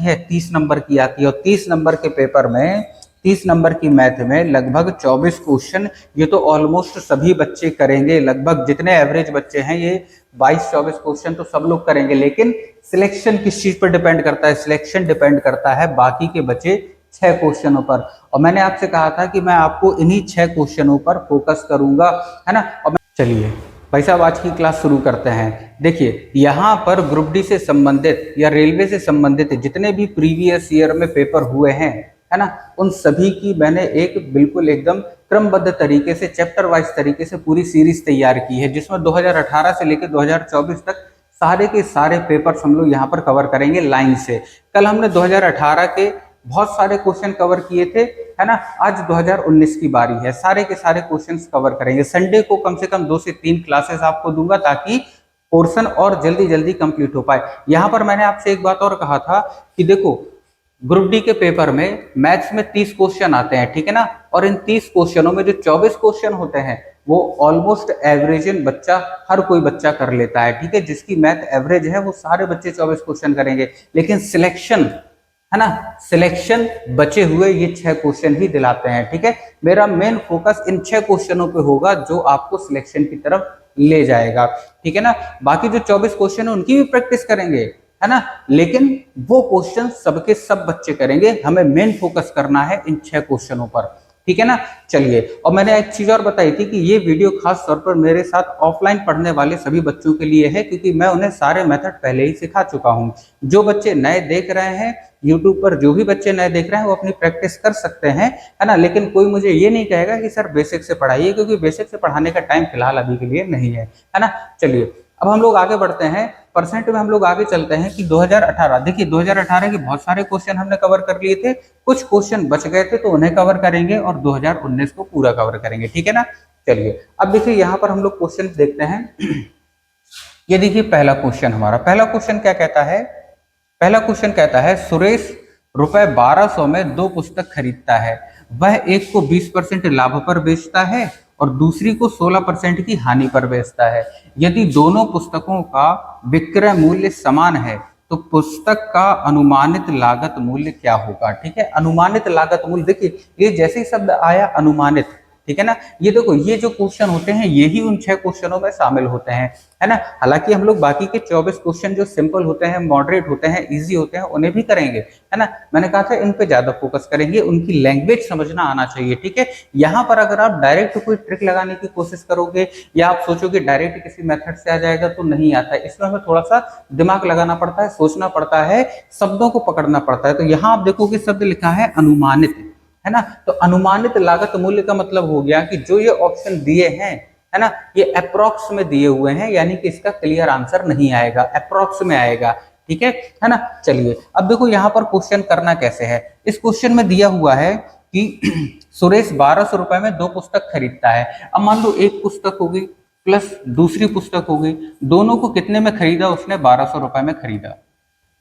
है 30 नंबर की आती है, और 30 नंबर के पेपर में 30 नंबर की मैथ में लगभग 24 क्वेश्चन, ये तो ऑलमोस्ट सभी बच्चे करेंगे, लगभग जितने एवरेज बच्चे हैं ये 22-24 क्वेश्चन तो सब लोग करेंगे। लेकिन सिलेक्शन किस चीज पर डिपेंड करता है? सिलेक्शन डिपेंड करता है बाकी के बचे 6 क्वेश्चनों पर, और मैंने आपसे कहा था कि मैं आपको इन्हीं 6 क्वेश्चनों पर फोकस करूंगा, है ना। और चलिए भाई साहब आज की क्लास शुरू करते हैं। देखिए यहाँ पर ग्रुप डी से संबंधित या रेलवे से संबंधित जितने भी प्रीवियस ईयर में पेपर हुए हैं, है ना, उन सभी की मैंने एक बिल्कुल एकदम क्रमबद्ध तरीके से चैप्टर वाइज तरीके से पूरी सीरीज तैयार की है, जिसमें 2018 से लेकर 2024 तक सारे के सारे पेपर्स हम लोग यहाँ पर कवर करेंगे लाइन से। कल हमने 2018 के बहुत सारे क्वेश्चन कवर किए थे, है ना। आज 2019 की बारी है, सारे के सारे क्वेश्चंस कवर करेंगे। संडे को कम से कम 2 से 3 क्लासेस आपको दूंगा ताकि पोर्शन और जल्दी जल्दी कंप्लीट हो पाए। यहाँ पर मैंने आपसे एक बात और कहा था कि देखो ग्रुप डी के पेपर में मैथ्स में 30 क्वेश्चन आते हैं, ठीक है ना, और इन 30 क्वेश्चनों में जो 24 क्वेश्चन होते हैं वो ऑलमोस्ट एवरेजन बच्चा, हर कोई बच्चा कर लेता है, ठीक है। जिसकी मैथ एवरेज है वो सारे बच्चे 24 क्वेश्चन करेंगे। लेकिन सिलेक्शन, है ना, सिलेक्शन बचे हुए ये 6 क्वेश्चन ही दिलाते हैं, ठीक है। मेरा मेन फोकस इन 6 क्वेश्चनों पे होगा जो आपको सिलेक्शन की तरफ ले जाएगा, ठीक है ना। बाकी जो 24 क्वेश्चन है उनकी भी प्रैक्टिस करेंगे, है ना, लेकिन वो क्वेश्चन सबके सब बच्चे करेंगे। हमें मेन फोकस करना है इन 6 क्वेश्चनों पर, ठीक है ना। चलिए, और मैंने एक चीज और बताई थी कि ये वीडियो खास तौर पर मेरे साथ ऑफलाइन पढ़ने वाले सभी बच्चों के लिए है, क्योंकि मैं उन्हें सारे मेथड पहले ही सिखा चुका हूं। जो बच्चे नए देख रहे हैं यूट्यूब पर, जो भी बच्चे नए देख रहे हैं वो अपनी प्रैक्टिस कर सकते हैं, है ना। लेकिन कोई मुझे ये नहीं कहेगा कि सर बेसिक से पढ़ाइए, क्योंकि बेसिक से पढ़ाने का टाइम फिलहाल अभी के लिए नहीं है ना। चलिए अब हम लोग आगे बढ़ते हैं, परसेंट में हम लोग आगे चलते हैं कि 2018, देखिए 2018 के बहुत सारे क्वेश्चन हमने कवर कर लिए थे, कुछ क्वेश्चन बच गए थे तो उन्हें कवर करेंगे, और 2019 को पूरा कवर करेंगे, ठीक है ना। चलिए अब देखिए यहाँ पर हम लोग क्वेश्चन देखते हैं। ये देखिए पहला क्वेश्चन, हमारा पहला क्वेश्चन क्या कहता है? पहला क्वेश्चन कहता है सुरेश रुपए 1200 में 2 पुस्तक खरीदता है, वह एक को 20% लाभ पर बेचता है और दूसरी को 16% की हानि पर बेचता है। यदि दोनों पुस्तकों का विक्रय मूल्य समान है तो पुस्तक का अनुमानित लागत मूल्य क्या होगा? ठीक है, अनुमानित लागत मूल्य, देखिए ये जैसे ही शब्द आया अनुमानित, ठीक है ना, ये देखो ये जो क्वेश्चन होते हैं यही उन 6 क्वेश्चनों में शामिल होते हैं, है ना। हालांकि हम लोग बाकी के 24 क्वेश्चन जो सिंपल होते हैं, मॉडरेट होते हैं, इजी होते हैं, उन्हें भी करेंगे, है ना। मैंने कहा था इन पे ज्यादा फोकस करेंगे, उनकी लैंग्वेज समझना आना चाहिए, ठीक है। यहाँ पर अगर आप डायरेक्ट कोई ट्रिक लगाने की कोशिश करोगे या आप सोचोगे डायरेक्ट किसी मेथड से आ जाएगा तो नहीं आता है। इसमें हमें थोड़ा सा दिमाग लगाना पड़ता है, सोचना पड़ता है, शब्दों को पकड़ना पड़ता है। तो यहाँ आप देखोगे शब्द लिखा है अनुमानित, है ना। तो अनुमानित लागत मूल्य का मतलब हो गया कि जो ये ऑप्शन दिए हैं, है ना, ये अप्रोक्स में दिए हुए हैं, यानी कि इसका क्लियर आंसर नहीं आएगा, अप्रोक्स में आएगा, ठीक है ना। चलिए अब देखो यहाँ पर क्वेश्चन करना कैसे है। इस क्वेश्चन में दिया हुआ है कि सुरेश 1200 रुपए में 2 पुस्तक खरीदता है। अब मान लो एक पुस्तक होगी प्लस दूसरी पुस्तक होगी, दोनों को कितने में खरीदा? उसने 1200 रुपए में खरीदा,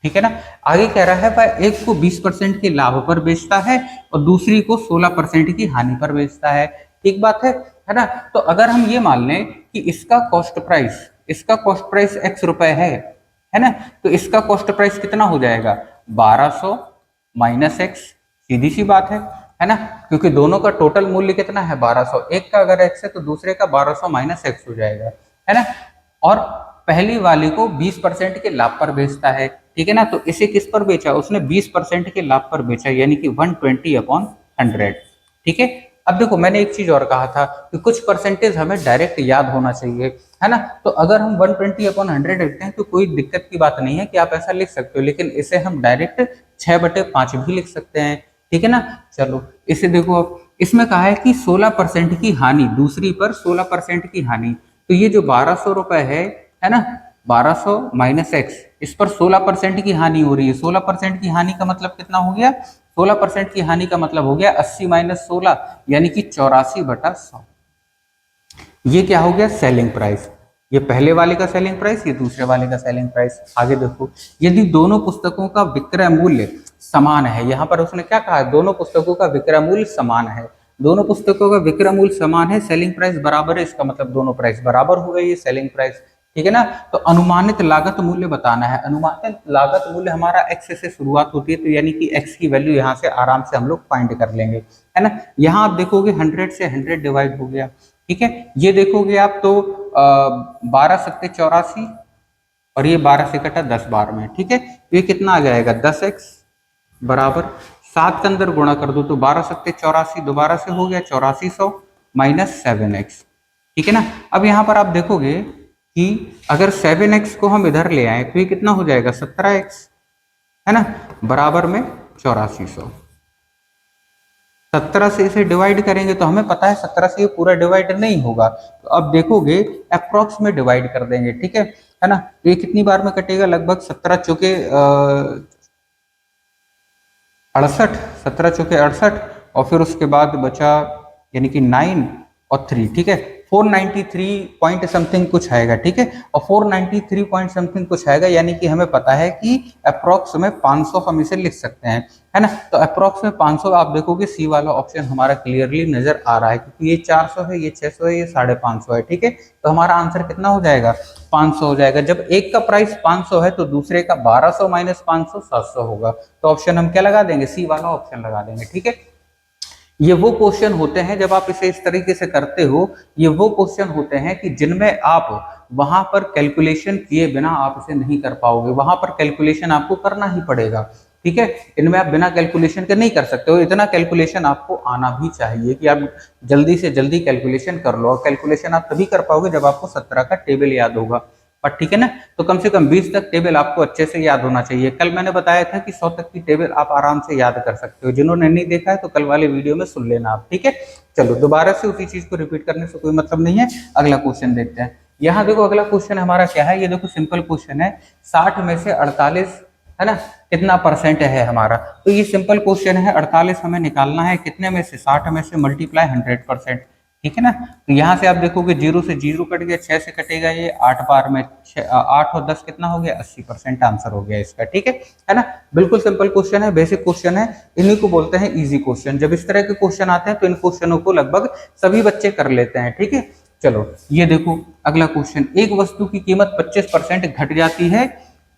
ठीक है ना। आगे कह रहा है वह एक को 20% के लाभ पर बेचता है और दूसरी को 16% की हानि पर बेचता है। ठीक बात है ना। तो अगर हम ये मान लें कि इसका कॉस्ट प्राइस x रुपए है ना, तो इसका कॉस्ट प्राइस कितना हो जाएगा? 1200 माइनस x, सीधी सी बात है ना, क्योंकि दोनों का टोटल मूल्य कितना है? 1200। एक का अगर x है तो दूसरे का 1200 माइनस x हो जाएगा, है ना। और पहली वाली को 20% के लाभ पर बेचता है, ठीक है ना। तो इसे किस पर बेचा? उसने 20% के लाभ पर बेचा, यानी कि 120/100, ठीक है। अब देखो मैंने एक चीज और कहा था कि कुछ परसेंटेज हमें डायरेक्ट याद होना चाहिए, है ना। तो अगर हम 120/100 लिखते हैं तो कोई दिक्कत की बात नहीं है कि आप ऐसा लिख सकते हो, लेकिन इसे हम डायरेक्ट 6/5 भी लिख सकते हैं, ठीक है ना। चलो इसे देखो, अब इसमें कहा है कि 16% की हानि, दूसरी पर 16% की हानि। तो ये जो 1200 रुपए है ना, 1200 माइनस x, इस पर 16% की हानि हो रही है। 16% की हानि का मतलब कितना हो गया? 16% की हानि का मतलब हो गया 80 माइनस 16, यानी कि 84/100। ये क्या हो गया? Selling price. ये पहले वाले का सेलिंग प्राइस, ये दूसरे वाले का सेलिंग प्राइस। आगे देखो, यदि दोनों पुस्तकों का विक्रय मूल्य समान है, यहाँ पर उसने क्या कहा? दोनों पुस्तकों का विक्रय मूल्य समान है। दोनों पुस्तकों का विक्रय मूल्य समान है, सेलिंग प्राइस बराबर है, इसका मतलब दोनों प्राइस बराबर हो गई है, सेलिंग प्राइस, ठीक है ना। तो अनुमानित लागत मूल्य बताना है। अनुमानित लागत मूल्य हमारा x से शुरुआत होती है, तो यानी कि x की वैल्यू यहाँ से आराम से हम लोग फाइंड कर लेंगे, है ना। यहाँ आप देखोगे 100 से 100 डिवाइड हो गया, ठीक है। ये देखोगे आप तो 12 सत्ते 84 और ये 12 से कटा 10 बार में, ठीक है। तो ये कितना आ जाएगा 10x बराबर 7 के अंदर गुणा कर दो तो 12 सत्ते 84, दोबारा से हो गया 8400 माइनस 7x, ठीक है ना। अब यहाँ पर आप देखोगे कि अगर 7x को हम इधर ले आए तो ये कितना हो जाएगा 17x, है ना, बराबर में 8400। 17 से इसे डिवाइड करेंगे तो हमें पता है 17 से ये पूरा डिवाइड नहीं होगा, तो अब देखोगे अप्रॉक्स में डिवाइड कर देंगे, ठीक है ना। तो ये कितनी बार में कटेगा, लगभग 17 चौके 68, 17 चौके 68 और फिर उसके बाद बचा यानी कि 9 और 3, ठीक है। 493 पॉइंट समथिंग कुछ आएगा, ठीक है। और 493 पॉइंट समथिंग कुछ आएगा, यानी कि हमें पता है कि अप्रॉक्स में 500 हम इसे लिख सकते हैं, है ना। तो अप्रॉक्स में 500 आप देखोगे सी वाला ऑप्शन हमारा क्लियरली नजर आ रहा है, क्योंकि ये 400 है, ये 600 है, ये 550 है, ठीक है। तो हमारा आंसर कितना हो जाएगा 500 हो जाएगा। जब एक का प्राइस 500 है तो दूसरे का 1200 माइनस 500 700 होगा, तो ऑप्शन हम क्या लगा देंगे, सी वाला ऑप्शन लगा देंगे, ठीक है। ये वो क्वेश्चन होते हैं जब आप इसे इस तरीके से करते हो, ये वो क्वेश्चन होते हैं कि जिनमें आप वहां पर कैलकुलेशन किए बिना आप इसे नहीं कर पाओगे, वहां पर कैलकुलेशन आपको करना ही पड़ेगा, ठीक है। इनमें आप बिना कैलकुलेशन के नहीं कर सकते हो। इतना कैलकुलेशन आपको आना भी चाहिए कि आप जल्दी से जल्दी कैलकुलेशन कर लो, और कैलकुलेशन आप तभी कर पाओगे जब आपको 17 का टेबल याद होगा, पर ठीक है ना। तो कम से कम 20 तक टेबल आपको अच्छे से याद होना चाहिए। कल मैंने बताया था कि 100 तक की टेबल आप आराम से याद कर सकते हो, जिन्होंने नहीं देखा है तो कल वाले वीडियो में सुन लेना आप, ठीक है। चलो दोबारा से उसी चीज को रिपीट करने से कोई मतलब नहीं है। अगला क्वेश्चन देखते हैं। यहाँ देखो अगला क्वेश्चन हमारा क्या है, ये देखो सिंपल क्वेश्चन है। 60 में से 48, है ना, कितना परसेंट है हमारा। तो ये सिंपल क्वेश्चन है, 48 हमें निकालना है कितने में से, 60 में से मल्टीप्लाई 100%, ठीक है ना। तो यहाँ से आप देखोगे 0 से 0 कट गया, 6 से कटेगा ये 8 बार में 8 और 10 कितना हो गया 80% आंसर हो गया इसका, ठीक है ना। बिल्कुल सिंपल क्वेश्चन है, बेसिक क्वेश्चन है, इन्हीं को बोलते हैं इजी क्वेश्चन। जब इस तरह के क्वेश्चन आते हैं तो इन क्वेश्चनों को लगभग सभी बच्चे कर लेते हैं, ठीक है। चलो ये देखो अगला क्वेश्चन, एक वस्तु की कीमत 25% घट जाती है,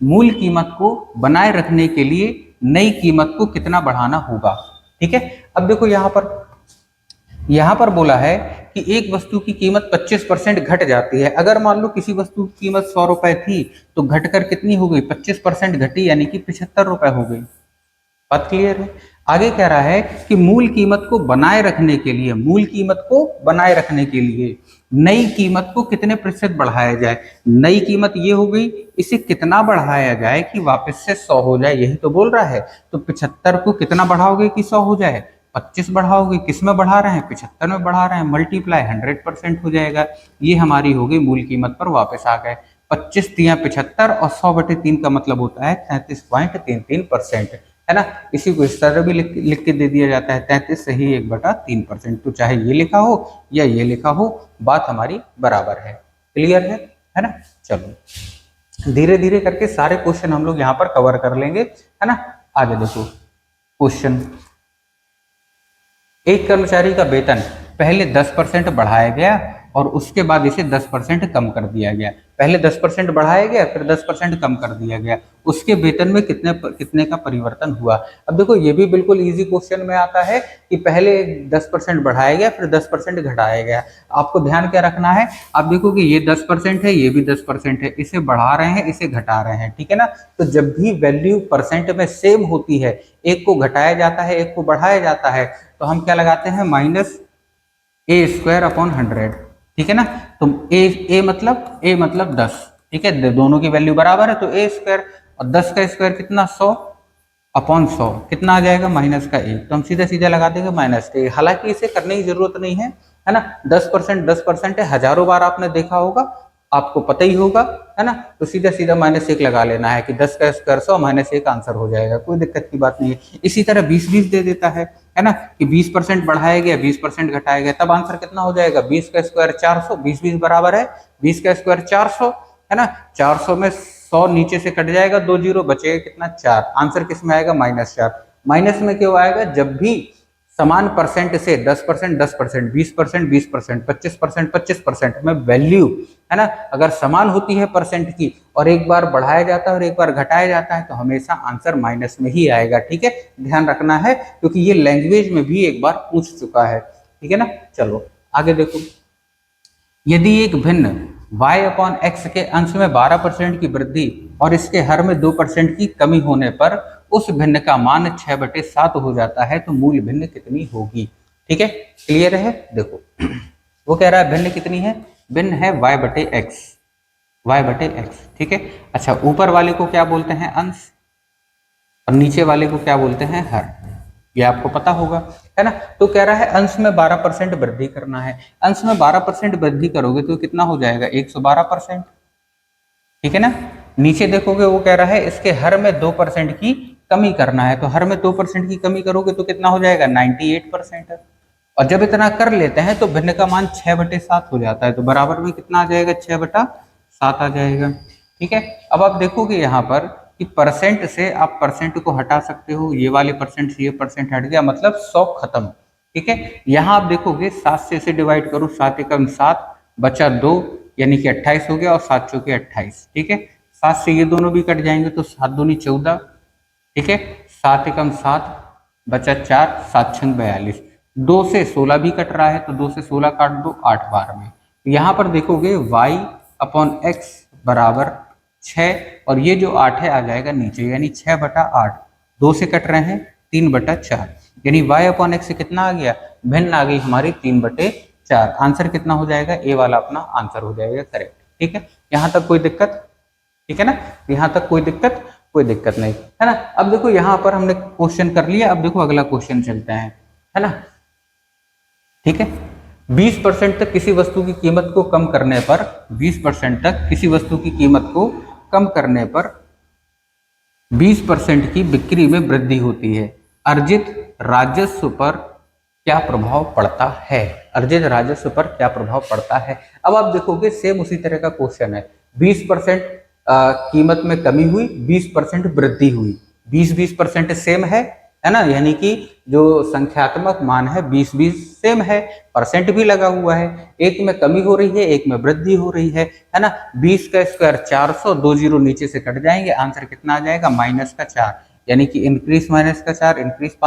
मूल कीमत को बनाए रखने के लिए नई कीमत को कितना बढ़ाना होगा, ठीक है। अब देखो यहाँ पर बोला है कि एक वस्तु की कीमत 25% घट जाती है। अगर मान लो किसी वस्तु की कीमत 100 रुपए थी तो घटकर कितनी हो गई 25% घटी, यानी कि 75 रुपए हो गई। बात क्लियर है। आगे कह रहा है कि मूल कीमत को बनाए रखने के लिए, मूल कीमत को बनाए रखने के लिए नई कीमत को कितने प्रतिशत बढ़ाया जाए। नई कीमत ये हो गई, इसे कितना बढ़ाया जाए कि वापस से 100 हो जाए, यही तो बोल रहा है। तो 75 को कितना बढ़ाओगे कि 100 हो जाए, 25 बढ़ाओगे, किस में बढ़ा रहे हैं 75 में बढ़ा रहे हैं, मल्टीप्लाई 100% हो जाएगा। ये हमारी हो गई मूल कीमत पर वापस आ गए। 25 तिया 75 और 100/3 का मतलब होता है 33.33%, है ना। इसी को इस तरह भी लिख के दे दिया जाता है 33 सही 1/3%। तो चाहे ये लिखा हो या ये लिखा हो, बात हमारी बराबर है। क्लियर है ना। चलो धीरे धीरे करके सारे क्वेश्चन हम लोग यहाँ पर कवर कर लेंगे, है ना। आगे देखो क्वेश्चन, एक कर्मचारी का वेतन पहले 10% बढ़ाया गया और उसके बाद इसे 10% कम कर दिया गया। पहले 10% बढ़ाया गया, फिर 10% कम कर दिया गया, उसके वेतन में कितने का परिवर्तन हुआ। अब देखो ये भी बिल्कुल इजी क्वेश्चन में आता है कि पहले 10% बढ़ाया गया, फिर 10% घटाया गया। आपको ध्यान क्या रखना है, आप देखो कि ये 10% है, ये भी 10% है, इसे बढ़ा रहे हैं, इसे घटा रहे हैं, ठीक है ना। तो जब भी वैल्यू परसेंट में सेम होती है, एक को घटाया जाता है, एक को बढ़ाया जाता है, तो हम क्या लगाते हैं -a²/100, ठीक है ना। तो a मतलब 10, ठीक है, दोनों की वैल्यू बराबर है तो a² और 10 का स्क्वायर कितना 100/100 कितना आ जाएगा -1, तो हम सीधा सीधा लगा देंगे -1। हालांकि इसे करने की जरूरत नहीं है ना। 10% है, हजारों बार आपने देखा होगा, आपको पता ही होगा, है ना। तो सीधा सीधा -1 लगा लेना है कि 10 का स्क्वायर 100 -1 आंसर हो जाएगा, कोई दिक्कत की बात नहीं है। इसी तरह 20-20 दे देता है ना, कि 20% बढ़ाया गया 20% घटाया गया, तब आंसर कितना हो जाएगा 20 का स्क्वायर 400, 20-20 बराबर है 20 का स्क्वायर 400, है ना। 400 में 100 नीचे से कट जाएगा, 2 जीरो बचेगा कितना 4, आंसर किस में आएगा -4। माइनस में क्यों आएगा, जब भी समान परसेंट से 10%, 10%, 20%, 20%, 25%, 25% में वैल्यू, है ना, अगर समान होती है परसेंट की और एक बार बढ़ाया जाता है और एक बार घटाया जाता है तो हमेशा आंसर माइनस में ही आएगा। ठीक है, ध्यान रखना है क्योंकि ये लैंग्वेज में भी एक बार पूछ चुका है। ठीक है ना, चलो आगे देखो। यदि एक भिन्न y अपॉन एक्स के अंश में 12% की वृद्धि और इसके हर में 2% की कमी होने पर उस भिन्न का मान 6/7 हो जाता है तो मूल भिन्न कितनी होगी। ठीक है, क्लियर है। देखो वो कह रहा है भिन्न कितनी है, भिन्न है y/x, y/x। ठीक है, अच्छा ऊपर वाले को क्या बोलते हैं, अंश, और नीचे वाले को क्या बोलते हैं, हर। ये आपको पता होगा, है ना। तो कह रहा है अंश में 12% वृद्धि करना है। अंश में 12% वृद्धि करोगे तो कितना हो जाएगा, 112%। ठीक है ना। नीचे देखोगे वो कह रहा है इसके हर में 2% की कमी करना है, तो हर में 2% की कमी करोगे तो कितना हो जाएगा, 98%। और जब इतना कर लेते हैं तो भिन्न का मान 6/7 हो जाता है, तो बराबर में कितना आ जाएगा, 6/7 आ जाएगा। ठीक है, अब आप देखोगे यहाँ पर कि परसेंट से आप परसेंट को हटा सकते हो, ये वाले परसेंट से ये परसेंट हट गया, मतलब 100 खत्म। ठीक है, यहाँ आप देखोगे 7 से इसे डिवाइड करो, 7 एकम 7 बचा 2 यानी कि 28 हो गया, और 7 चौके 28। ठीक है, 7 से ये दोनों भी कट जाएंगे तो 7 दूनी 14। ठीक है, 7 एकम 7 बचा 4, 7 छंग 42। 2 से 16 भी कट रहा है तो 2 से 16 काट दो, 8 बार में। यहाँ पर देखोगे y अपॉन एक्स बराबर 6, और ये जो 8 है आ जाएगा नीचे, यानी 6/8। 2 से कट रहे हैं, 3/4, यानी y अपॉन एक्स से कितना आ गया, भिन्न आ गई हमारी 3/4। आंसर कितना हो जाएगा, ए वाला अपना आंसर हो जाएगा करेक्ट। ठीक है, यहाँ तक कोई दिक्कत, ठीक है ना, यहाँ तक कोई दिक्कत नहीं, है ना। अब देखो यहाँ पर हमने क्वेश्चन कर लिया, अब देखो अगला क्वेश्चन चलते हैं, है ना। ठीक है, 20% तक किसी वस्तु की कीमत को कम करने पर 20% तक किसी वस्तु की कीमत को कम करने पर 20% की बिक्री में वृद्धि होती है। अर्जित राजस्व पर क्या प्रभाव पड़ता है, अर्जित राजस्व पर क्या प्रभाव पड़ता है। अब आप देखोगे सेम उसी तरह का क्वेश्चन है, 20% कीमत में कमी हुई, 20% वृद्धि हुई, 20% सेम है ना, यानी कि जो संख्यात्मक मान है 20 सेम है, परसेंट भी लगा हुआ है, एक में कमी हो रही है एक में वृद्धि हो रही है ना। 20 का स्क्वायर 400, 2 जीरो नीचे से कट जाएंगे, आंसर कितना आ जाएगा, -4, यानी कि increase -4, increase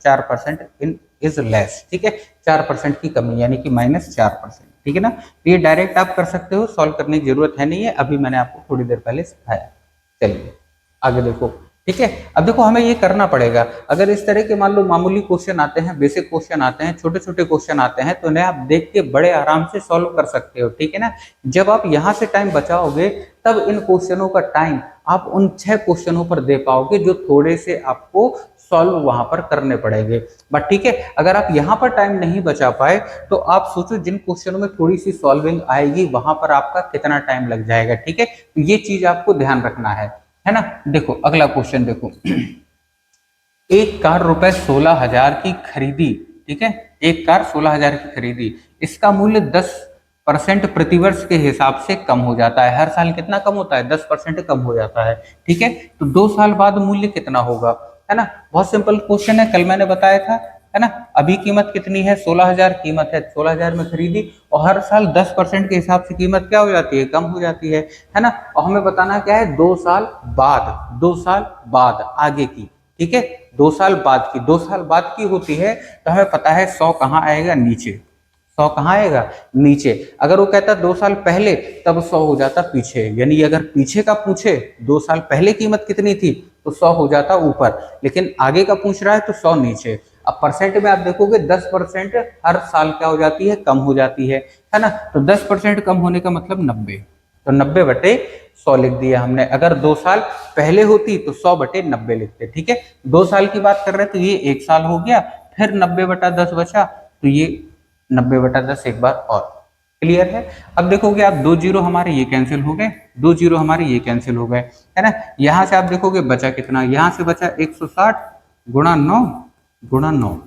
4% in is less. ठीक है, 4% की कमी यानी कि -4%। ठीक है ना, तो ये डायरेक्ट आप कर सकते हो, सॉल्व करने की जरूरत है नहीं है, अभी मैंने आपको थोड़ी देर पहले सिखाया। चलिए आगे देखो। ठीक है, अब देखो हमें ये करना पड़ेगा, अगर इस तरह के मान लो मामूली क्वेश्चन आते हैं, बेसिक क्वेश्चन आते हैं, छोटे छोटे क्वेश्चन आते हैं, तो उन्हें आप देख के बड़े आराम से सॉल्व कर सकते हो। ठीक है ना, जब आप यहाँ से टाइम बचाओगे तब इन क्वेश्चनों का टाइम आप उन 6 क्वेश्चनों पर दे पाओगे जो थोड़े से आपको सॉल्व वहां पर करने पड़ेंगे। बट ठीक है, अगर आप यहाँ पर टाइम नहीं बचा पाए तो आप सोचो जिन क्वेश्चनों में थोड़ी सी सॉल्विंग आएगी वहां पर आपका कितना टाइम लग जाएगा। ठीक है, तो ये चीज आपको ध्यान रखना है ना। देखो अगला क्वेश्चन देखो, एक कार रुपए 16,000 की खरीदी। ठीक है, एक कार 16,000 की खरीदी, इसका मूल्य 10% प्रतिवर्ष के हिसाब से कम हो जाता है। हर साल कितना कम होता है, 10% कम हो जाता है। ठीक है, तो 2 साल बाद मूल्य कितना होगा, है ना। बहुत सिंपल क्वेश्चन है, कल मैंने बताया था, है ना। अभी कीमत कितनी है, 16,000 कीमत है, 16,000 में खरीदी, और हर साल 10% के हिसाब से कीमत क्या हो जाती है, कम हो जाती है ना। और हमें बताना क्या है, 2 साल बाद, 2 साल बाद आगे की। ठीक है, 2 साल बाद की, 2 साल बाद की होती है तो हमें पता है 100 कहाँ आएगा, नीचे। 100 कहाँ आएगा, नीचे। अगर वो कहता 2 साल पहले तब 100 हो जाता पीछे, यानी अगर पीछे का पूछे 2 साल पहले कीमत कितनी थी तो 100 हो जाता ऊपर, लेकिन आगे का पूछ रहा है तो 100 नीचे। अब परसेंट में आप देखोगे 10% हर साल क्या हो जाती है, कम हो जाती है ना। तो 10% कम होने का मतलब 90, तो 90/100 लिख दिया हमने। अगर 2 साल पहले होती तो 100/90 लिखते। ठीक है, 2 साल की बात कर रहे हैं तो ये 1 साल हो गया, फिर 90/10 बचा, तो ये 90/10 एक बार और। क्लियर है। अब देखोगे आप 2 जीरो हमारे ये कैंसिल हो गए, 2 जीरो हमारे ये कैंसिल हो गए, है ना। यहाँ से आप देखोगे बचा कितना, यहाँ से बचा 160 गुणा 9,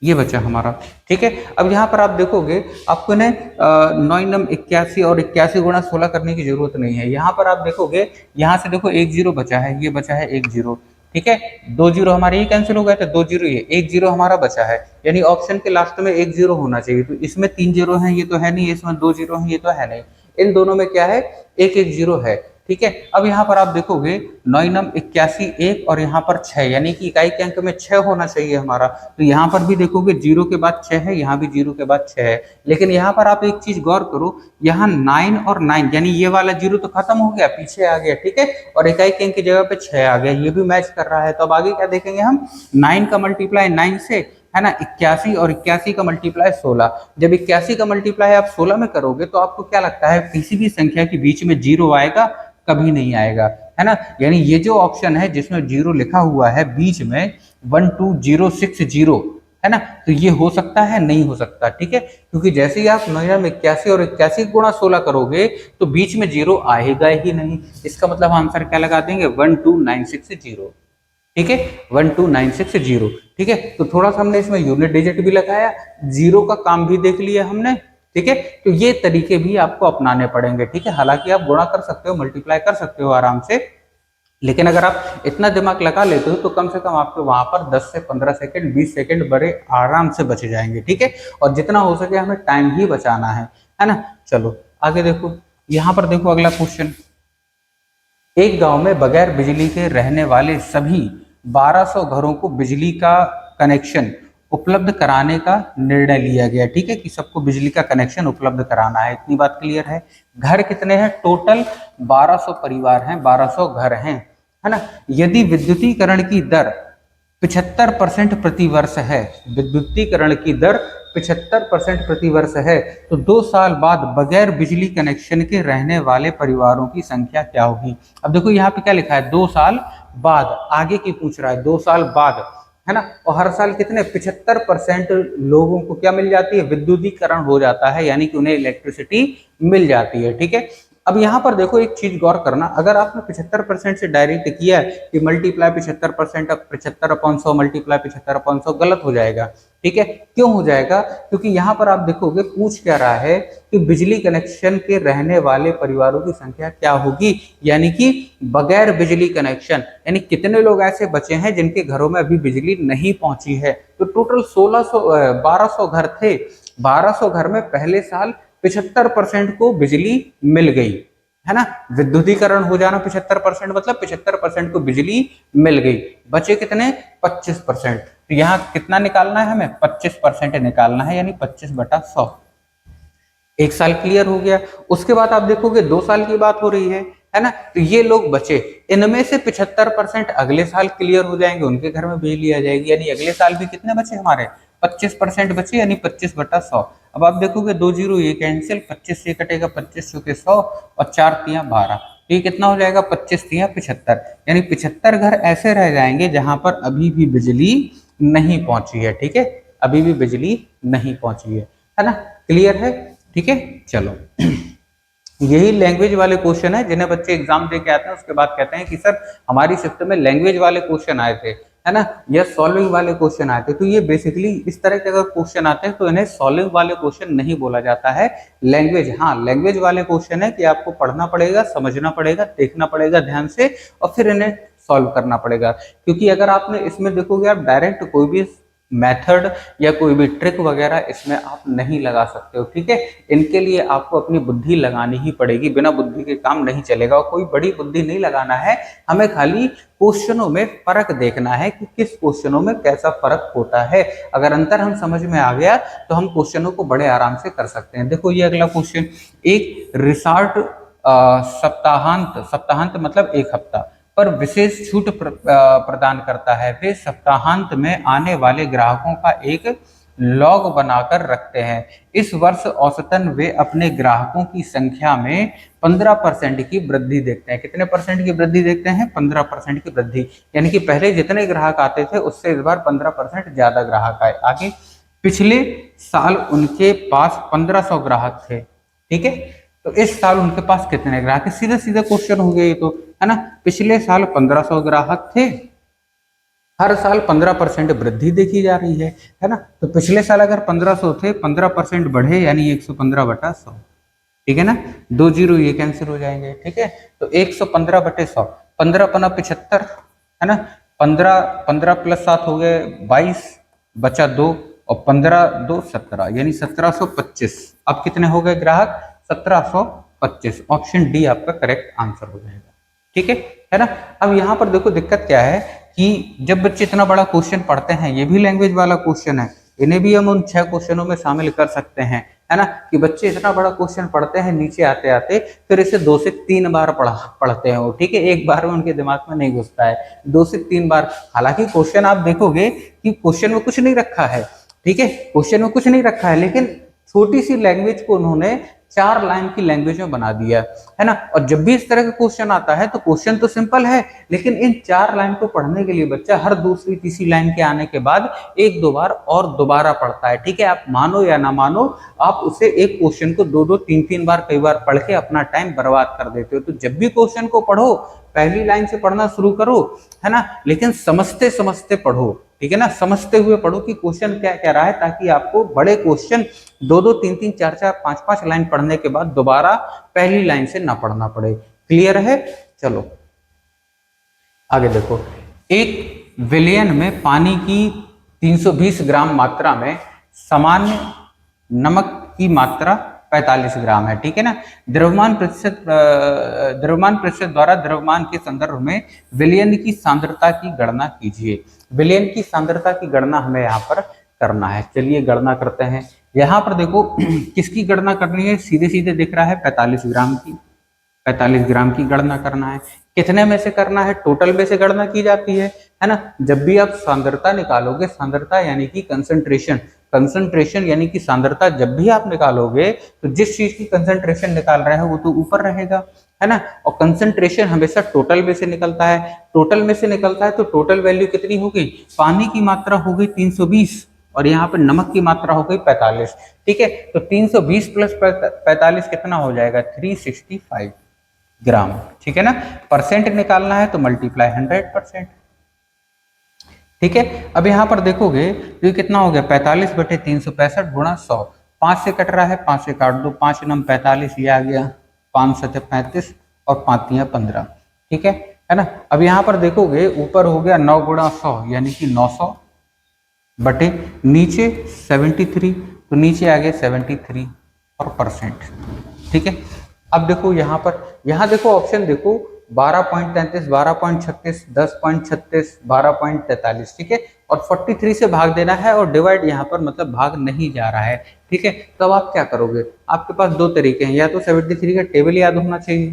ये बचा हमारा। ठीक है, अब यहाँ पर आप देखोगे आपको ने 9 81 और 81 गुणा 16 करने की जरूरत नहीं है। यहाँ पर आप देखोगे, यहाँ से देखो 1 जीरो बचा है, ये बचा है 1 जीरो, ठीक है, 2 जीरो हमारे ये कैंसिल हो गए थे, 2 जीरो ये, 1 जीरो हमारा बचा है, यानी ऑप्शन के लास्ट में 1 जीरो होना चाहिए। तो इसमें 3 जीरो हैं, ये तो है नहीं, इसमें 2 जीरो हैं, ये तो है नहीं, इन दोनों में क्या है, एक एक जीरो है। ठीक है, अब यहाँ पर आप देखोगे 9 नम 81 1 और यहाँ पर 6, यानी कि इकाई के अंक में 6 होना चाहिए हमारा। तो यहाँ पर भी देखोगे जीरो के बाद 6 है, यहाँ भी जीरो के बाद 6 है। लेकिन यहाँ पर आप एक चीज गौर करो, यहाँ 9 और 9, यानी ये वाला जीरो तो खत्म हो गया, पीछे आ गया। ठीक है, और इकाई के अंक की जगह पे 6 आ गया, ये भी मैच कर रहा है। तो अब आगे क्या देखेंगे हम, 9 का मल्टीप्लाई 9 से, है ना, 81, और 81 का मल्टीप्लाई 16। जब 81 का मल्टीप्लाई आप 16 में करोगे तो आपको क्या लगता है, किसी भी संख्या के बीच में जीरो आएगा? कभी नहीं आएगा, है ना। यानी ये जो ऑप्शन है जिसमें जीरो लिखा हुआ है बीच में 12060, है ना, तो ये हो सकता है? नहीं हो सकता। ठीक है, क्योंकि जैसे ही आप 9 में 81 और 81 गुणा 16 करोगे तो बीच में जीरो आएगा ही नहीं। इसका मतलब आंसर क्या लगा देंगे, 12960। ठीक है, 12960। ठीक है, तो थोड़ा सा हमने इसमें यूनिट डिजिट भी लगाया, जीरो का काम भी देख लिया हमने। ठीक है, तो ये तरीके भी आपको अपनाने पड़ेंगे। ठीक है, हालांकि आप गुणा कर सकते हो, मल्टीप्लाई कर सकते हो आराम से, लेकिन अगर आप इतना दिमाग लगा लेते हो तो कम से कम आपके वहां पर 10 से 15 सेकंड 20 सेकंड बड़े आराम से बच जाएंगे। ठीक है, और जितना हो सके हमें टाइम ही बचाना है ना। चलो आगे देखो, यहाँ पर देखो अगला क्वेश्चन, एक गांव में बगैर बिजली के रहने वाले सभी 1200 घरों को बिजली का कनेक्शन उपलब्ध कराने का निर्णय लिया गया। ठीक है, कि सबको बिजली का कनेक्शन उपलब्ध कराना है, इतनी बात क्लियर है। घर कितने हैं? टोटल 1200 परिवार हैं, 1200 घर हैं, है ना। यदि विद्युतीकरण की दर 75% प्रति वर्ष है, विद्युतीकरण की दर 75% प्रति वर्ष है, तो 2 साल बाद बगैर बिजली कनेक्शन के रहने वाले परिवारों की संख्या क्या होगी? अब देखो यहाँ पे क्या लिखा है, 2 साल बाद, आगे की पूछ रहा है, 2 साल बाद, है ना। और हर साल कितने 75% लोगों को क्या मिल जाती है, विद्युतीकरण हो जाता है, यानी कि उन्हें इलेक्ट्रिसिटी मिल जाती है। ठीक है, अब यहाँ पर देखो एक चीज गौर करना, अगर आपने 75% से डायरेक्ट किया है कि मल्टीप्लाई 75%, अब 75/100 मल्टीप्लाई 75/100 गलत हो जाएगा। ठीक है, क्यों हो जाएगा? क्योंकि यहाँ पर आप देखोगे पूछ क्या रहा है कि बिजली कनेक्शन के रहने वाले परिवारों की संख्या क्या होगी, यानी कि बगैर बिजली कनेक्शन, यानी कितने लोग ऐसे बचे हैं जिनके घरों में अभी बिजली नहीं पहुंची है। तो टोटल 1200 घर थे, 1200 घर में पहले साल 75% को बिजली मिल गई, है ना। विद्युतीकरण हो जाना 75% मतलब 75% को बिजली मिल गई, बचे कितने 25%। तो यहाँ कितना निकालना है हमें, 25% निकालना है, यानी 25/100। एक साल क्लियर हो गया। उसके बाद आप देखोगे 2 साल की बात हो रही है ना। तो ये लोग बचे, इनमें से 75% अगले साल क्लियर हो जाएंगे, उनके घर में बिजली आ जाएगी, यानी अगले साल भी कितने बचे हमारे, 25% बचे, यानी 25/100। अब आप देखोगे 2 जीरो ये कैंसिल, 25 से कटेगा 25 चौके 100 और 4 तिया 12, तो ये कितना हो जाएगा 25 तिया 75, यानी 75 घर ऐसे रह जाएंगे जहां पर अभी भी बिजली नहीं पहुंची है। ठीक है, अभी भी बिजली नहीं पहुंची है ना। क्लियर है? ठीक है, चलो यही लैंग्वेज वाले क्वेश्चन है जिन्हें बच्चे एग्जाम दे के आते हैं, उसके बाद कहते हैं कि सर हमारी शिफ्ट में लैंग्वेज वाले क्वेश्चन आए थे, है ना, या सॉल्विंग वाले क्वेश्चन आए थे। तो ये बेसिकली इस तरह के अगर क्वेश्चन आते हैं तो इन्हें सॉल्विंग वाले क्वेश्चन नहीं बोला जाता है, लैंग्वेज। हाँ, लैंग्वेज वाले क्वेश्चन है कि आपको पढ़ना पड़ेगा, समझना पड़ेगा, देखना पड़ेगा ध्यान से, और फिर इन्हें सॉल्व करना पड़ेगा। क्योंकि अगर आपने इसमें देखोगे, आप डायरेक्ट कोई भी मेथड या कोई भी ट्रिक वगैरह इसमें आप नहीं लगा सकते हो। ठीक है, इनके लिए आपको अपनी बुद्धि लगानी ही पड़ेगी, बिना बुद्धि के काम नहीं चलेगा, और कोई बड़ी बुद्धि नहीं लगाना है, हमें खाली क्वेश्चनों में फर्क देखना है कि किस क्वेश्चनों में कैसा फर्क होता है। अगर अंतर हम समझ में आ गया तो हम क्वेश्चनों को बड़े आराम से कर सकते हैं। देखो ये अगला क्वेश्चन, एक रिसॉर्ट सप्ताहांत मतलब एक हफ्ता पर विशेष छूट प्रदान करता है। वे सप्ताहांत में आने वाले ग्राहकों का एक लॉग बनाकर रखते हैं। इस वर्ष औसतन वे अपने ग्राहकों की संख्या में 15% की वृद्धि देखते हैं। कितने परसेंट की वृद्धि देखते हैं? 15% की वृद्धि, यानी कि पहले जितने ग्राहक आते थे उससे इस बार 15% ज्यादा ग्राहक आए। आगे, पिछले साल उनके पास 1500 ग्राहक थे। ठीक है, तो इस साल उनके पास कितने ग्राहक है? सीधा सीधा क्वेश्चन हो गया ये तो, है ना। पिछले साल 1500 ग्राहक थे, हर साल 15% वृद्धि देखी जा रही है ना। तो पिछले साल अगर 1500 थे, 15% बढ़े, यानी 115/100। ठीक है ना, 2 जीरो ये कैंसिल हो जाएंगे। ठीक है, तो 115/100, 15 पना 75, है ना, 15 15 प्लस 7 हो गए 22, बचा 2, और 15 2 17, यानी 1725। अब कितने हो गए ग्राहक? 1725। ऑप्शन डी आपका करेक्ट आंसर हो जाएगा। ठीक है ना। अब यहाँ पर देखो दिक्कत क्या है कि जब बच्चे इतना बड़ा क्वेश्चन पढ़ते हैं, ये भी लैंग्वेज वाला क्वेश्चन है, इन्हें भी हम उन 6 क्वेश्चनों में शामिल कर सकते हैं, है ना, कि बच्चे इतना बड़ा क्वेश्चन पढ़ते हैं, नीचे आते आते फिर इसे 2 से 3 बार पढ़ते हैं वो। ठीक है, एक बार में उनके दिमाग में नहीं घुसता है, 2 से 3 बार। हालांकि क्वेश्चन आप देखोगे कि क्वेश्चन में कुछ नहीं रखा है, ठीक है, क्वेश्चन में कुछ नहीं रखा है, लेकिन छोटी सी लैंग्वेज को उन्होंने 4 लाइन की लैंग्वेज में बना दिया है ना। और जब भी इस तरह का क्वेश्चन आता है तो क्वेश्चन तो सिंपल है, लेकिन इन 4 लाइन को पढ़ने के लिए बच्चा हर दूसरी तीसरी लाइन के आने के बाद 1-2 बार और दोबारा पढ़ता है। ठीक है, आप मानो या ना मानो, आप उसे एक क्वेश्चन को 2-2 3-3 बार कई बार पढ़ के अपना टाइम बर्बाद कर देते हो। तो जब भी क्वेश्चन को पढ़ो, पहली लाइन से पढ़ना शुरू करो, है ना, लेकिन समझते समझते पढ़ो। ठीक है ना, समझते हुए पढ़ो कि क्वेश्चन क्या कह रहा है, ताकि आपको बड़े क्वेश्चन 2-2 3-3 4-4 5-5 लाइन पढ़ने के बाद दोबारा पहली लाइन से ना पढ़ना पड़े। क्लियर है? चलो आगे देखो। एक विलयन में पानी की 320 ग्राम मात्रा में सामान्य नमक की मात्रा 45 ग्राम है। ठीक है ना। द्रव्यमान प्रतिशत द्वारा द्रव्यमान के संदर्भ में विलयन की सांद्रता की गणना कीजिए। विलयन की सांद्रता की गणना हमें यहाँ पर करना है। चलिए गणना करते हैं। यहाँ पर देखो किसकी गणना करनी है, सीधे सीधे दिख रहा है 45 ग्राम की। 45 ग्राम की गणना करना है। कितने में से करना है? टोटल में से गणना की जाती है ना। जब भी आप सांद्रता निकालोगे, सांद्रता यानी कि कंसंट्रेशन, कंसंट्रेशन यानी कि सांद्रता जब भी आप निकालोगे तो जिस चीज की कंसंट्रेशन निकाल रहे हो वो तो ऊपर रहेगा, है ना। और कंसंट्रेशन हमेशा टोटल में से निकलता है। टोटल में से निकलता है तो टोटल वैल्यू कितनी होगी? पानी की मात्रा हो गई 320 और यहाँ पे नमक की मात्रा हो गई 45। ठीक है, तो 320 प्लस 45 कितना हो जाएगा? 365 ग्राम। ठीक है ना। परसेंट निकालना है तो मल्टीप्लाई 100%। ठीक है, अब यहां पर देखोगे तो ये कितना हो गया? 45/365 गुणा 100। 5 से कट रहा है, 5 से काट दो, 5 नम 45, ये आ गया 5 7 35 और 5 3 15। ठीक है ना। अब यहां पर देखोगे ऊपर हो गया 9 गुणा 100 यानी कि 900 बटे नीचे 73, तो नीचे आ गया 73 और परसेंट। ठीक है, अब देखो यहाँ पर, यहाँ देखो ऑप्शन देखो 12.33, 12.36, 10.36, 12.43। ठीक है, और 43 से भाग देना है और डिवाइड यहाँ पर मतलब भाग नहीं जा रहा है। ठीक है, तो अब आप क्या करोगे? आपके पास 2 तरीके हैं, या तो 73 का टेबल याद होना चाहिए,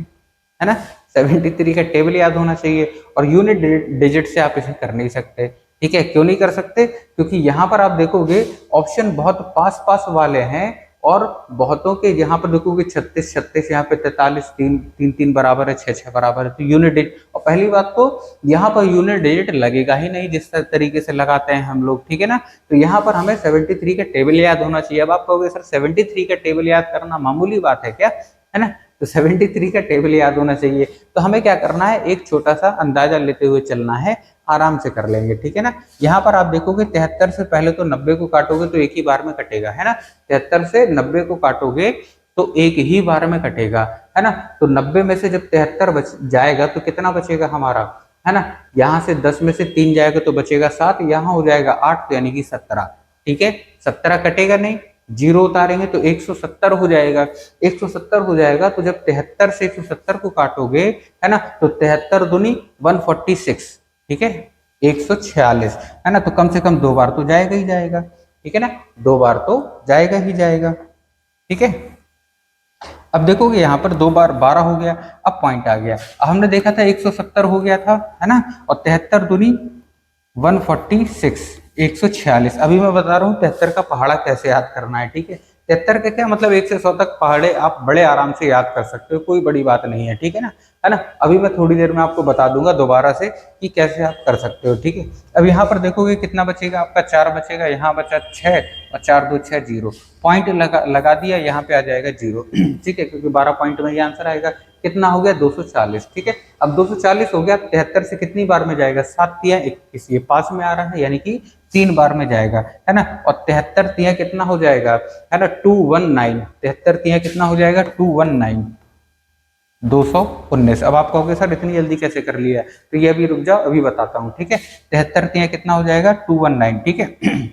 है ना, 73 का टेबल याद होना चाहिए, और यूनिट डिजिट से आप इसे कर नहीं सकते। ठीक है, क्यों नहीं कर सकते? क्योंकि यहाँ पर आप देखोगे ऑप्शन बहुत पास पास वाले हैं और बहुतों के यहाँ पर देखोगे 36 36, यहाँ पे 43, 3 3 3 बराबर है, 6 6 बराबर है, तो यूनिट डिजिट। और पहली बात तो यहाँ पर यूनिट डिजिट लगेगा ही नहीं जिस तरीके से लगाते हैं हम लोग। ठीक है ना, तो यहाँ पर हमें 73 का टेबल याद होना चाहिए। अब आप कहोगे सर 73 का टेबल याद करना मामूली बात है क्या, है ना, तो 73 का टेबल याद होना चाहिए। तो हमें क्या करना है? एक छोटा सा अंदाजा लेते हुए चलना है, आराम से कर लेंगे। ठीक है ना। यहाँ पर आप देखोगे 73 से पहले तो 90 को काटोगे तो एक ही बार में कटेगा, है ना। 73 से 90 को काटोगे तो एक ही बार में कटेगा, है ना। तो 90 में से जब 73 बच जाएगा तो कितना बचेगा हमारा, है ना। यहाँ से 10 में से 3 जाएगा तो बचेगा 7, यहाँ हो जाएगा 8, तो यानी कि 17। ठीक है, 17 कटेगा नहीं, 0 उतारेंगे तो 170 हो जाएगा। 170 हो जाएगा तो जब 73 से 170 को काटोगे, है ना, तो 73 दूनी 146। ठीक है, 146, है ना, तो कम से कम 2 बार तो जाएगा ही जाएगा। ठीक है ना, 2 बार तो जाएगा ही जाएगा। ठीक है, अब देखोगे यहाँ पर 2 बार 12 हो गया। अब पॉइंट आ गया। अब हमने देखा था 170 हो गया था, है ना, और 73 दूनी 146, 146। अभी मैं बता रहा हूँ 73 का पहाड़ा कैसे याद करना है। ठीक है, 73 का क्या मतलब 1 से 100 तक पहाड़े आप बड़े आराम से याद कर सकते हो, कोई बड़ी बात नहीं है। ठीक है ना, है ना। अभी मैं थोड़ी देर में आपको बता दूंगा दोबारा से कि कैसे आप कर सकते हो। ठीक है, अब यहाँ पर देखोगे कितना बचेगा आपका? 4 बचेगा, यहाँ बचा 6 और 4 2 6 0। पॉइंट लगा दिया, यहाँ पे आ जाएगा 0। ठीक है, क्योंकि 12 पॉइंट में ये आंसर आएगा। कितना हो गया? 240। ठीक है, अब 240 हो गया, 73 से कितनी बार में जाएगा? 7 तिया 21, ये पास में आ रहा है, यानी कि 3 बार में जाएगा, है ना। और 73 तिया कितना हो जाएगा, है ना, 219। 73 तिया कितना हो जाएगा? 219। 219। अब आप कहोगे सर इतनी जल्दी कैसे कर लिया है, तो ये अभी रुक जाओ, अभी बताता हूँ, ठीक है। 73 के यहाँ कितना हो जाएगा 219, ठीक है।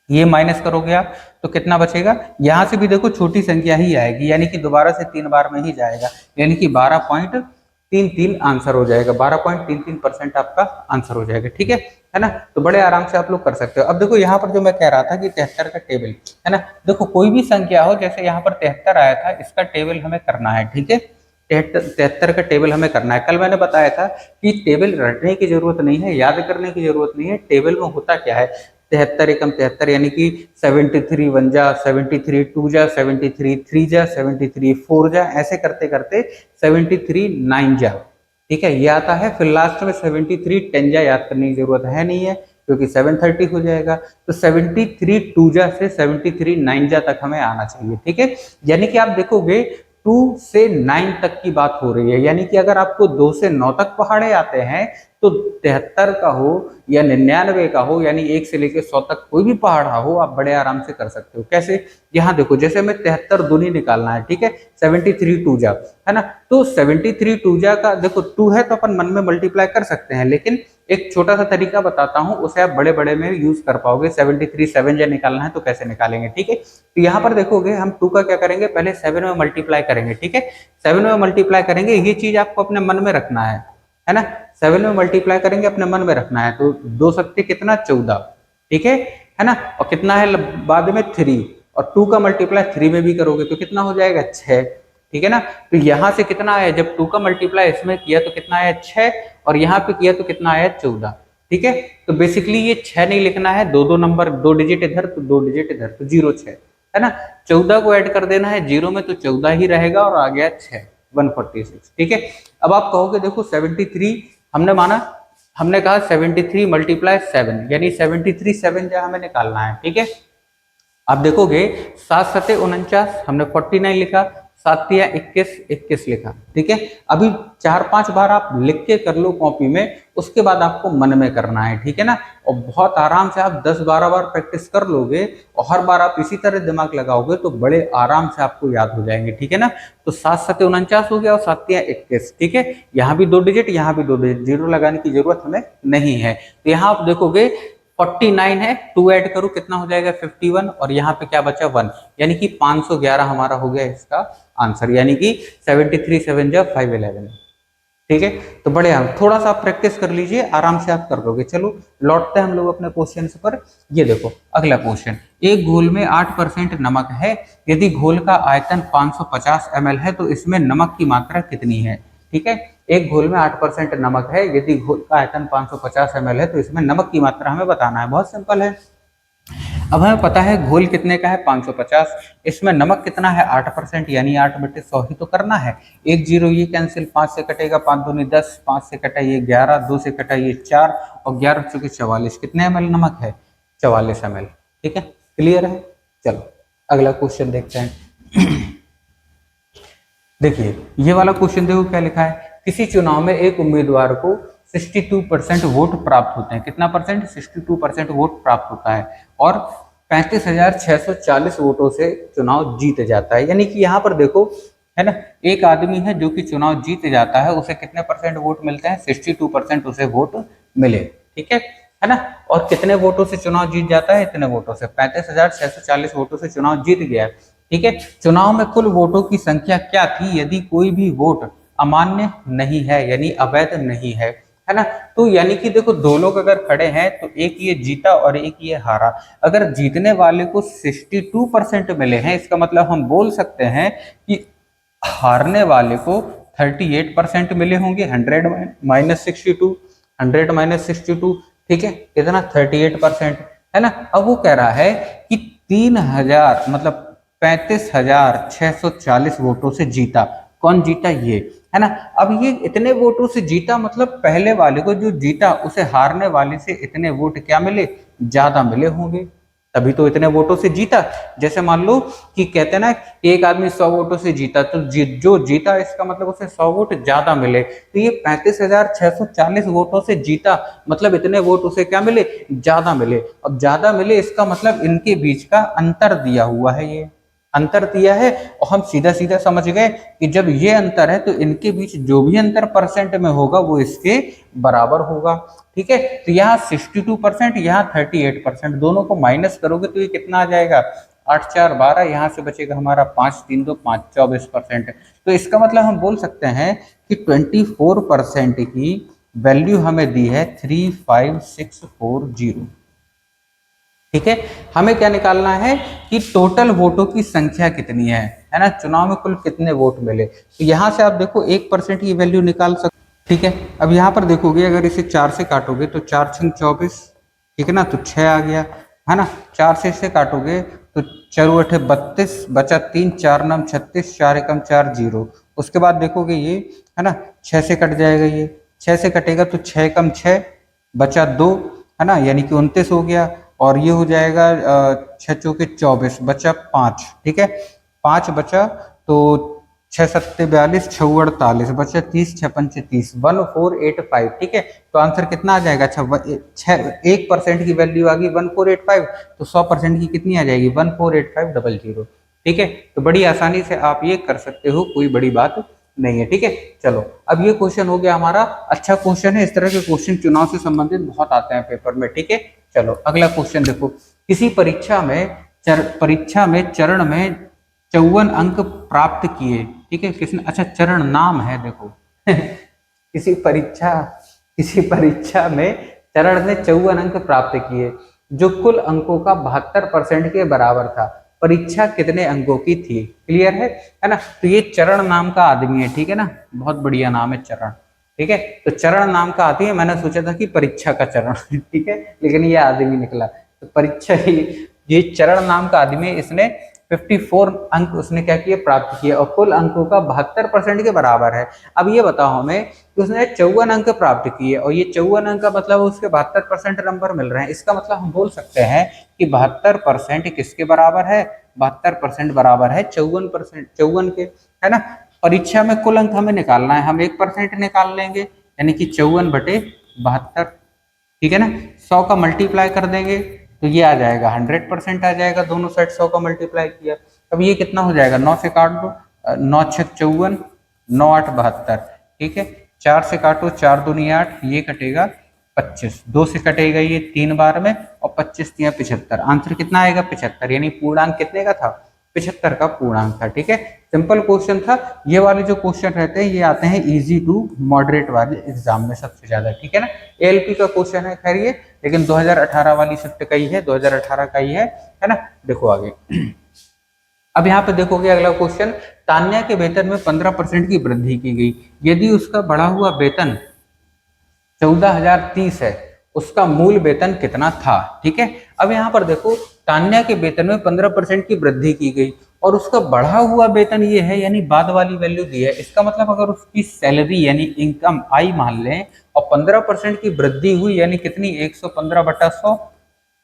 ये माइनस करोगे आप तो कितना बचेगा, यहाँ से भी देखो छोटी संख्या ही आएगी, यानी कि दोबारा से 3 बार में ही जाएगा, यानी कि 12.33 आंसर हो जाएगा, 12.33% आपका आंसर हो जाएगा, ठीक है ना। तो बड़े आराम से आप लोग कर सकते हो। अब देखो यहाँ पर जो मैं कह रहा था कि 73 का टेबल, है ना, देखो कोई भी संख्या हो, जैसे यहाँ पर 73 आया था, इसका टेबल हमें करना है, ठीक है। 73 का टेबल हमें करना है। कल मैंने बताया था कि टेबल रटने की जरूरत नहीं है, याद करने की जरूरत नहीं है। टेबल में होता क्या है, 73 एकम 73, यानी कि 73 वन जा 73, 2 जा 73, 3 जा 73, 4 जा, ऐसे करते करते 73 9 जा, ठीक है, ये आता है। फिर लास्ट में 73 10 जा याद करने की जरूरत है नहीं है, क्योंकि 730 हो जाएगा। तो 73 2 जा से 73 9 जा तक हमें आना चाहिए, ठीक है। यानी कि आप देखोगे 2 से 9 तक की बात हो रही है, यानी कि अगर आपको 2 से 9 तक पहाड़े आते हैं तो 73 का हो या 99 का हो, यानी 1 से लेकर 100 तक कोई भी पहाड़ा हो, आप बड़े आराम से कर सकते हो। कैसे, यहाँ देखो, जैसे हमें 73 दूनी निकालना है, ठीक है, 73 2 जा, है ना, तो 73 2 जा का देखो 2 है तो अपन मन में मल्टीप्लाई कर सकते हैं, लेकिन एक छोटा सा तरीका बताता हूं, उसे आप बड़े बड़े में यूज कर पाओगे। 73 7 जा निकालना है तो कैसे निकालेंगे, ठीक है। तो यहाँ पर देखोगे हम 2 का क्या करेंगे, पहले 7 में मल्टीप्लाई करेंगे, ठीक है, 7 में मल्टीप्लाई करेंगे, ये चीज आपको अपने मन में रखना है ना। 7 में मल्टीप्लाई करेंगे, अपने मन में रखना है, तो 2 सत्ते कितना 14, ठीक है ना, और कितना है बाद में 3, और 2 का मल्टीप्लाई 3 में भी करोगे तो कितना हो जाएगा 6, ठीक है ना। तो यहाँ से कितना आया, जब 2 का मल्टीप्लाई इसमें किया तो कितना आया 6, और यहाँ पे किया तो कितना आया 14, ठीक है। तो बेसिकली ये 6 नहीं लिखना है, दो नंबर 2 डिजिट इधर तो 2 डिजिट इधर, तो 0 6, है ना। 14 को ऐड कर देना है 0 में, तो 14 ही रहेगा, और आ गया 6 146, ठीक है। अब आप कहोगे देखो 73 हमने माना, हमने कहा 73 मल्टीप्लाई 7, यानी 73 7 जा हमें निकालना है, ठीक है। आप देखोगे 7 सते 49, हमने 49 लिखा, 7 तिया 21 21 लिखा, ठीक है। अभी 4-5 बार आप लिख के कर लो कॉपी में, उसके बाद आपको मन में करना है, ठीक है ना। और बहुत आराम से आप 10-12 बार प्रैक्टिस कर लोगे, और हर बार आप इसी तरह दिमाग लगाओगे तो बड़े आराम से आपको याद हो जाएंगे, ठीक है ना। तो 7 सते 49 हो गया, और 7 तिया 21, ठीक है। यहाँ भी 2 डिजिट, यहाँ भी 2 डिजिट, जीरो लगाने की जरूरत हमें नहीं है। तो यहाँ आप देखोगे 49 है, 2 ऐड करो कितना हो जाएगा 51, और यहाँ पे क्या बचा 1, यानी कि 511 हमारा हो गया इसका आंसर, यानी कि 73 7 जा 511, ठीक है। तो बड़े हम थोड़ा सा आप प्रैक्टिस कर लीजिए, आराम से आप कर लोगे। चलो लौटते हैं हम लोग अपने क्वेश्चन पर। ये देखो अगला क्वेश्चन, एक घोल में 8% नमक है, यदि घोल का आयतन 550 ml है तो इसमें नमक की मात्रा कितनी है, ठीक है। एक घोल में 8% नमक है, यदि घोल का आयतन 550 ml है तो इसमें नमक की मात्रा हमें बताना है। बहुत सिंपल है। अब हमें पता है घोल कितने का है 550, इसमें नमक कितना है 8%, यानी 8/100 ही तो करना है। 1 0 ये कैंसिल, 5 से कटेगा 5 दूनी 10, 5 से कटा ये 11, 2 से कटा ये 4, और 11 चुके 44, कितने ml नमक है 44 ml, ठीक है। क्लियर है। चलो अगला क्वेश्चन देखते हैं। देखिए ये वाला क्वेश्चन देखो क्या लिखा है, किसी चुनाव में एक उम्मीदवार को 62% वोट प्राप्त होते हैं, कितना परसेंट 62% वोट प्राप्त होता है, और 35,640 वोटों से चुनाव जीत जाता है। यानी कि यहाँ पर देखो, है ना, एक आदमी है जो कि चुनाव जीत जाता है, उसे कितने परसेंट वोट मिलते हैं 62% उसे वोट मिले, ठीक है ना। और कितने वोटों से चुनाव जीत जाता है, इतने वोटों से 35,640 वोटों से चुनाव जीत गया, ठीक है। चुनाव में कुल वोटों की संख्या क्या थी यदि कोई भी वोट अमान्य नहीं है, यानी अवैध नहीं है ना। तो यानी कि देखो दो लोग अगर खड़े हैं तो एक ये जीता और एक ये हारा, अगर जीतने वाले को 62% मिले हैं, इसका मतलब हम बोल सकते हैं कि हारने वाले को 38% मिले होंगे। 100 - 62, ठीक है, कितना 38%, है ना। अब वो कह रहा है कि 3000 मतलब 35,640 वोटों से जीता। कौन जीता, ये, है ना। अब ये इतने वोटों से जीता मतलब पहले वाले को जो जीता उसे हारने वाले से इतने वोट क्या मिले, ज्यादा मिले होंगे, तभी तो इतने वोटों से जीता। जैसे मान लो कि कहते हैं ना एक आदमी 100 वोटों से जीता, तो जो जीता इसका मतलब उसे 100 वोट ज्यादा मिले। तो ये 35,640 वोटों से जीता मतलब इतने वोट उसे क्या मिले, ज्यादा मिले। अब ज्यादा मिले इसका मतलब इनके बीच का अंतर दिया हुआ है ये, अंतर दिया है और हम सीधा सीधा समझ गए कि जब ये अंतर है तो इनके बीच जो भी अंतर परसेंट में होगा वो इसके बराबर होगा। ठीक है, तो यहाँ 62%, यहाँ 38%, दोनों को माइनस करोगे तो ये कितना आ जाएगा, 8 4 12, यहाँ से बचेगा हमारा 5 3 2 5, 24%। तो इसका मतलब हम बोल सकते हैं कि 24% की वैल्यू हमें दी है 35640। ठीक है, हमें क्या निकालना है कि टोटल वोटों की संख्या कितनी है ना, चुनाव में कुल कितने वोट मिले। तो यहाँ से आप देखो 1% की वैल्यू निकाल सकते। ठीक है, अब यहाँ पर देखोगे अगर इसे 4 से काटोगे तो 4 छंग 24, ठीक है ना, तो 6 आ गया, है ना। 4 से इसे काटोगे तो 4 8 32, बचा 3, 4 9 36, 4 एकम 4 0। उसके बाद देखोगे ये, है ना, 6 से कट जाएगा, ये 6 से कटेगा तो 6 एकम 6, बचा 2, है ना, यानी कि 29 हो गया। और ये हो जाएगा 6 चौके 24, बचा 5, ठीक है, 5 बचा तो 6 7 42, 6 48, बचा 30, 6 5 30, 1485। ठीक है, तो आंसर कितना आ जाएगा, अच्छा 1% की वैल्यू आ गई 1485, तो 100% की कितनी आ जाएगी 148500। ठीक है, तो बड़ी आसानी से आप ये कर सकते हो, कोई बड़ी बात नहीं है। ठीक है, चलो अब ये क्वेश्चन हो गया हमारा, अच्छा क्वेश्चन है। इस तरह के क्वेश्चन चुनाव से संबंधित बहुत आते हैं पेपर में। ठीक है, चलो अगला क्वेश्चन देखो, किसी परीक्षा में चरण में 54 अंक प्राप्त किए। ठीक है, किसने, अच्छा चरण नाम है देखो किसी परीक्षा में चरण ने 54 अंक प्राप्त किए, जो कुल अंकों का 72% के बराबर था। परीक्षा कितने अंकों की थी? क्लियर है ना। तो ये चरण नाम का आदमी है, ठीक है ना, बहुत बढ़िया नाम है चरण। ठीक है, तो चरण नाम का आदमी है, मैंने सोचा था कि परीक्षा का चरण ठीक है, लेकिन ये आदमी निकला। तो परीक्षा ही, ये चरण नाम का आदमी है, इसने 54 अंक उसने क्या किए, प्राप्त किए, और कुल अंकों का 72% के बराबर है। अब ये बताओ हमें कि उसने 54 अंक प्राप्त किए, और ये 54 अंक का मतलब उसके 72% नंबर मिल रहे हैं। इसका मतलब हम बोल सकते हैं कि 72% किसके बराबर है, 72% बराबर है 54%, 54 के, है ना। परीक्षा में कुल अंक हमें निकालना है, हम 1% निकाल लेंगे, यानी कि 54/72। ठीक है ना, 100 का मल्टीप्लाई कर देंगे तो ये आ जाएगा 100% आ जाएगा, दोनों साइड 100 का मल्टीप्लाई किया। अब ये कितना हो जाएगा, 9 से काट दो, 9 6 54, 9 8 72। ठीक है, 4 से काटो, 4 दूनी 8, ये कटेगा 25, 2 से कटेगा ये 3 बार में, और 25 3 75, आंसर कितना आएगा 75, यानी पूर्णांक कितने का था, 75 का पूर्णांक था। ठीक है, सिंपल क्वेश्चन था। ये वाले जो क्वेश्चन रहते हैं ये आते हैं इजी टू मॉडरेट वाले एग्जाम में सबसे ज्यादा। ठीक है ना, एएलपी का क्वेश्चन है खैर ये, लेकिन 2018 वाली शिफ्ट का ही है, 2018 का ही है ना। देखो आगे अब यहाँ पे देखोगे अगला क्वेश्चन, तान्या के वेतन में 15% की वृद्धि की गई, यदि उसका बढ़ा हुआ वेतन 14,030 है, उसका मूल वेतन कितना था। ठीक है, अब यहाँ पर देखो तान्या के वेतन में 15% की वृद्धि की गई और उसका बढ़ा हुआ वेतन ये है, यानी बाद वाली वैल्यू दी है। इसका मतलब अगर उसकी सैलरी यानी इनकम आई मान लें और 15% की वृद्धि हुई, यानी कितनी 115/100,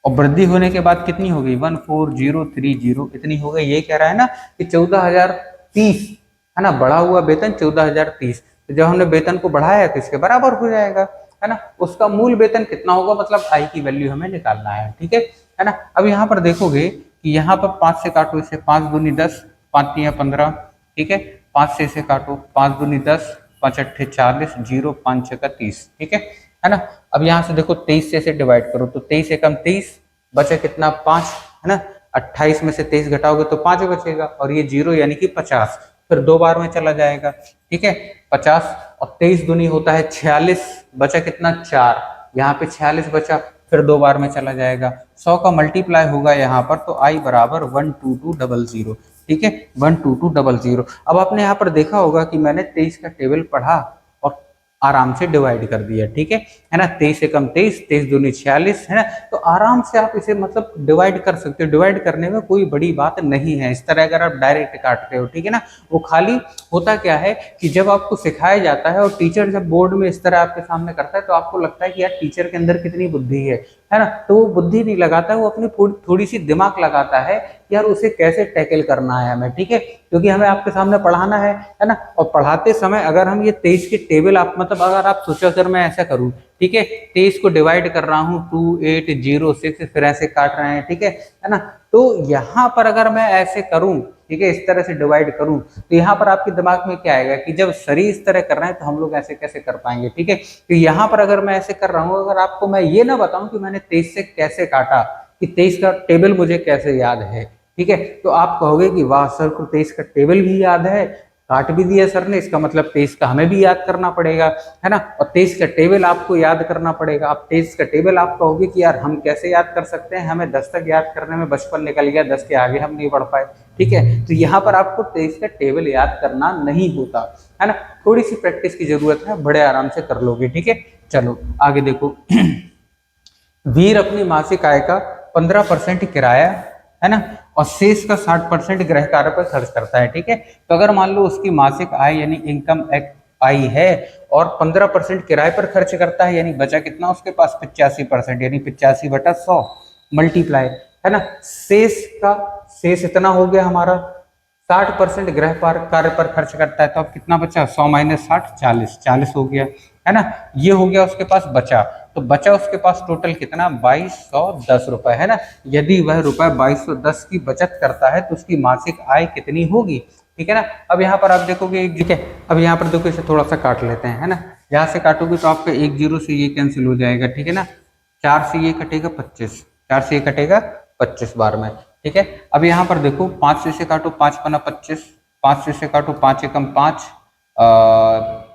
और वृद्धि होने के बाद कितनी हो गई 14030, इतनी हो गई। ये कह रहा है ना कि 14,030, है ना, बढ़ा हुआ वेतन 14,030। तो जब हमने वेतन को बढ़ाया तो इसके बराबर हो जाएगा, है ना। उसका मूल वेतन कितना होगा, मतलब आई की वैल्यू हमें निकालना है। ठीक है ना। अब यहाँ पर देखोगे कि यहाँ पर 5 से काटो इसे, 5 दूनी 10, 5 3 15। ठीक है, 5 से इसे काटो, 5 दूनी 10, 5 8 40, 0 5 6 30। ठीक है ना। अब यहाँ से देखो 23 से इसे डिवाइड करो तो 23 एकम 23, बचा कितना 5, है ना। 28 में से 23 घटाओगे तो 5 बचेगा, और ये 0 यानी कि 50, फिर 2 बार में चला जाएगा। ठीक है, 50 और 23 दूनी होता है 46, बचा कितना 4, यहाँ पे 46 बचा, फिर 2 बार में चला जाएगा। 100 का मल्टीप्लाई होगा यहाँ पर, तो आई बराबर 12200। ठीक है, 12200। अब आपने यहाँ पर देखा होगा कि मैंने 23 का टेबल पढ़ा और आराम से डिवाइड कर दिया। ठीक है ना, 23 एकम 23, 23 दूनी 46, है ना। तो आराम से आप इसे मतलब डिवाइड कर सकते हो, डिवाइड करने में कोई बड़ी बात नहीं है। इस तरह अगर आप डायरेक्ट काटते हो, ठीक है ना, वो खाली होता क्या है कि जब आपको सिखाया जाता है और टीचर जब बोर्ड में इस तरह आपके सामने करता है तो आपको लगता है कि यार टीचर के अंदर कितनी बुद्धि है ना। तो वो बुद्धि नहीं लगाता है, वो अपनी थोड़ी सी दिमाग लगाता है यार उसे कैसे टैकल करना है हमें। ठीक है, क्योंकि हमें आपके सामने पढ़ाना है ना। और पढ़ाते समय अगर हम ये 23 के टेबल आप मतलब अगर आप सोचो अगर मैं ऐसा करूं, ठीक है, 23 को डिवाइड कर रहा हूं 2806, फिर ऐसे काट रहे हैं, ठीक है ना। तो यहाँ पर अगर मैं ऐसे करूं ठीक है, इस तरह से डिवाइड करूं, तो यहाँ पर आपके दिमाग में क्या आएगा कि जब सरी इस तरह कर रहे हैं तो हम लोग ऐसे कैसे कर पाएंगे। ठीक है, तो यहाँ पर अगर मैं ऐसे कर रहा हूँ, अगर आपको मैं ये ना बताऊं कि मैंने 23 से कैसे काटा, कि 23 का टेबल मुझे कैसे याद है, ठीक है, तो आप कहोगे कि वाह सर को 23 का टेबल भी याद है, काट भी दिया सर ने, इसका मतलब 23 का हमें भी याद करना पड़ेगा, है ना, और 23 का टेबल आपको याद करना पड़ेगा। अब 23 का टेबल आप कहोगे कि यार हम कैसे याद कर सकते हैं, हमें 10 तक याद करने में बचपन निकल गया, 10 के आगे हम नहीं बढ़ पाए। ठीक है, तो यहाँ पर आपको 23 का टेबल याद करना नहीं होता, है ना, थोड़ी सी प्रैक्टिस की जरूरत है, बड़े आराम से कर लोगे। ठीक है, चलो आगे देखो। वीर अपनी मासिक आय का 15% किराया, है ना, और शेष का 60% गृह कार्य पर खर्च करता है। ठीक है, तो अगर मान लो उसकी मासिक आय यानी इनकम आई है और 15% किराए पर खर्च करता है, यानी बचा कितना उसके पास 85%, यानी 85/100 मल्टीप्लाई, है ना, शेष इतना हो गया हमारा, 60% गृह कार्य पर खर्च करता है, तो अब कितना बचा, 100 - 60 40 हो गया, है ना, ये हो गया उसके पास बचा। तो बचा उसके पास टोटल कितना, 2210 रुपए, है ना। यदि वह रुपए 2210 की बचत करता है तो उसकी मासिक आय कितनी होगी। ठीक है ना, अब यहाँ पर आप देखोगे, ठीक है, अब यहाँ पर देखो इसे थोड़ा सा काट लेते हैं, है ना, यहाँ से काटोगे तो आपका 1 0 से ये कैंसिल हो जाएगा। ठीक है ना, 4 से ये कटेगा 25, 4 से ये कटेगा 25 बार में। ठीक है, अब यहाँ पर देखो 5 से काटो, 5 पना 25, 5 से काटो, 5 एकम 5,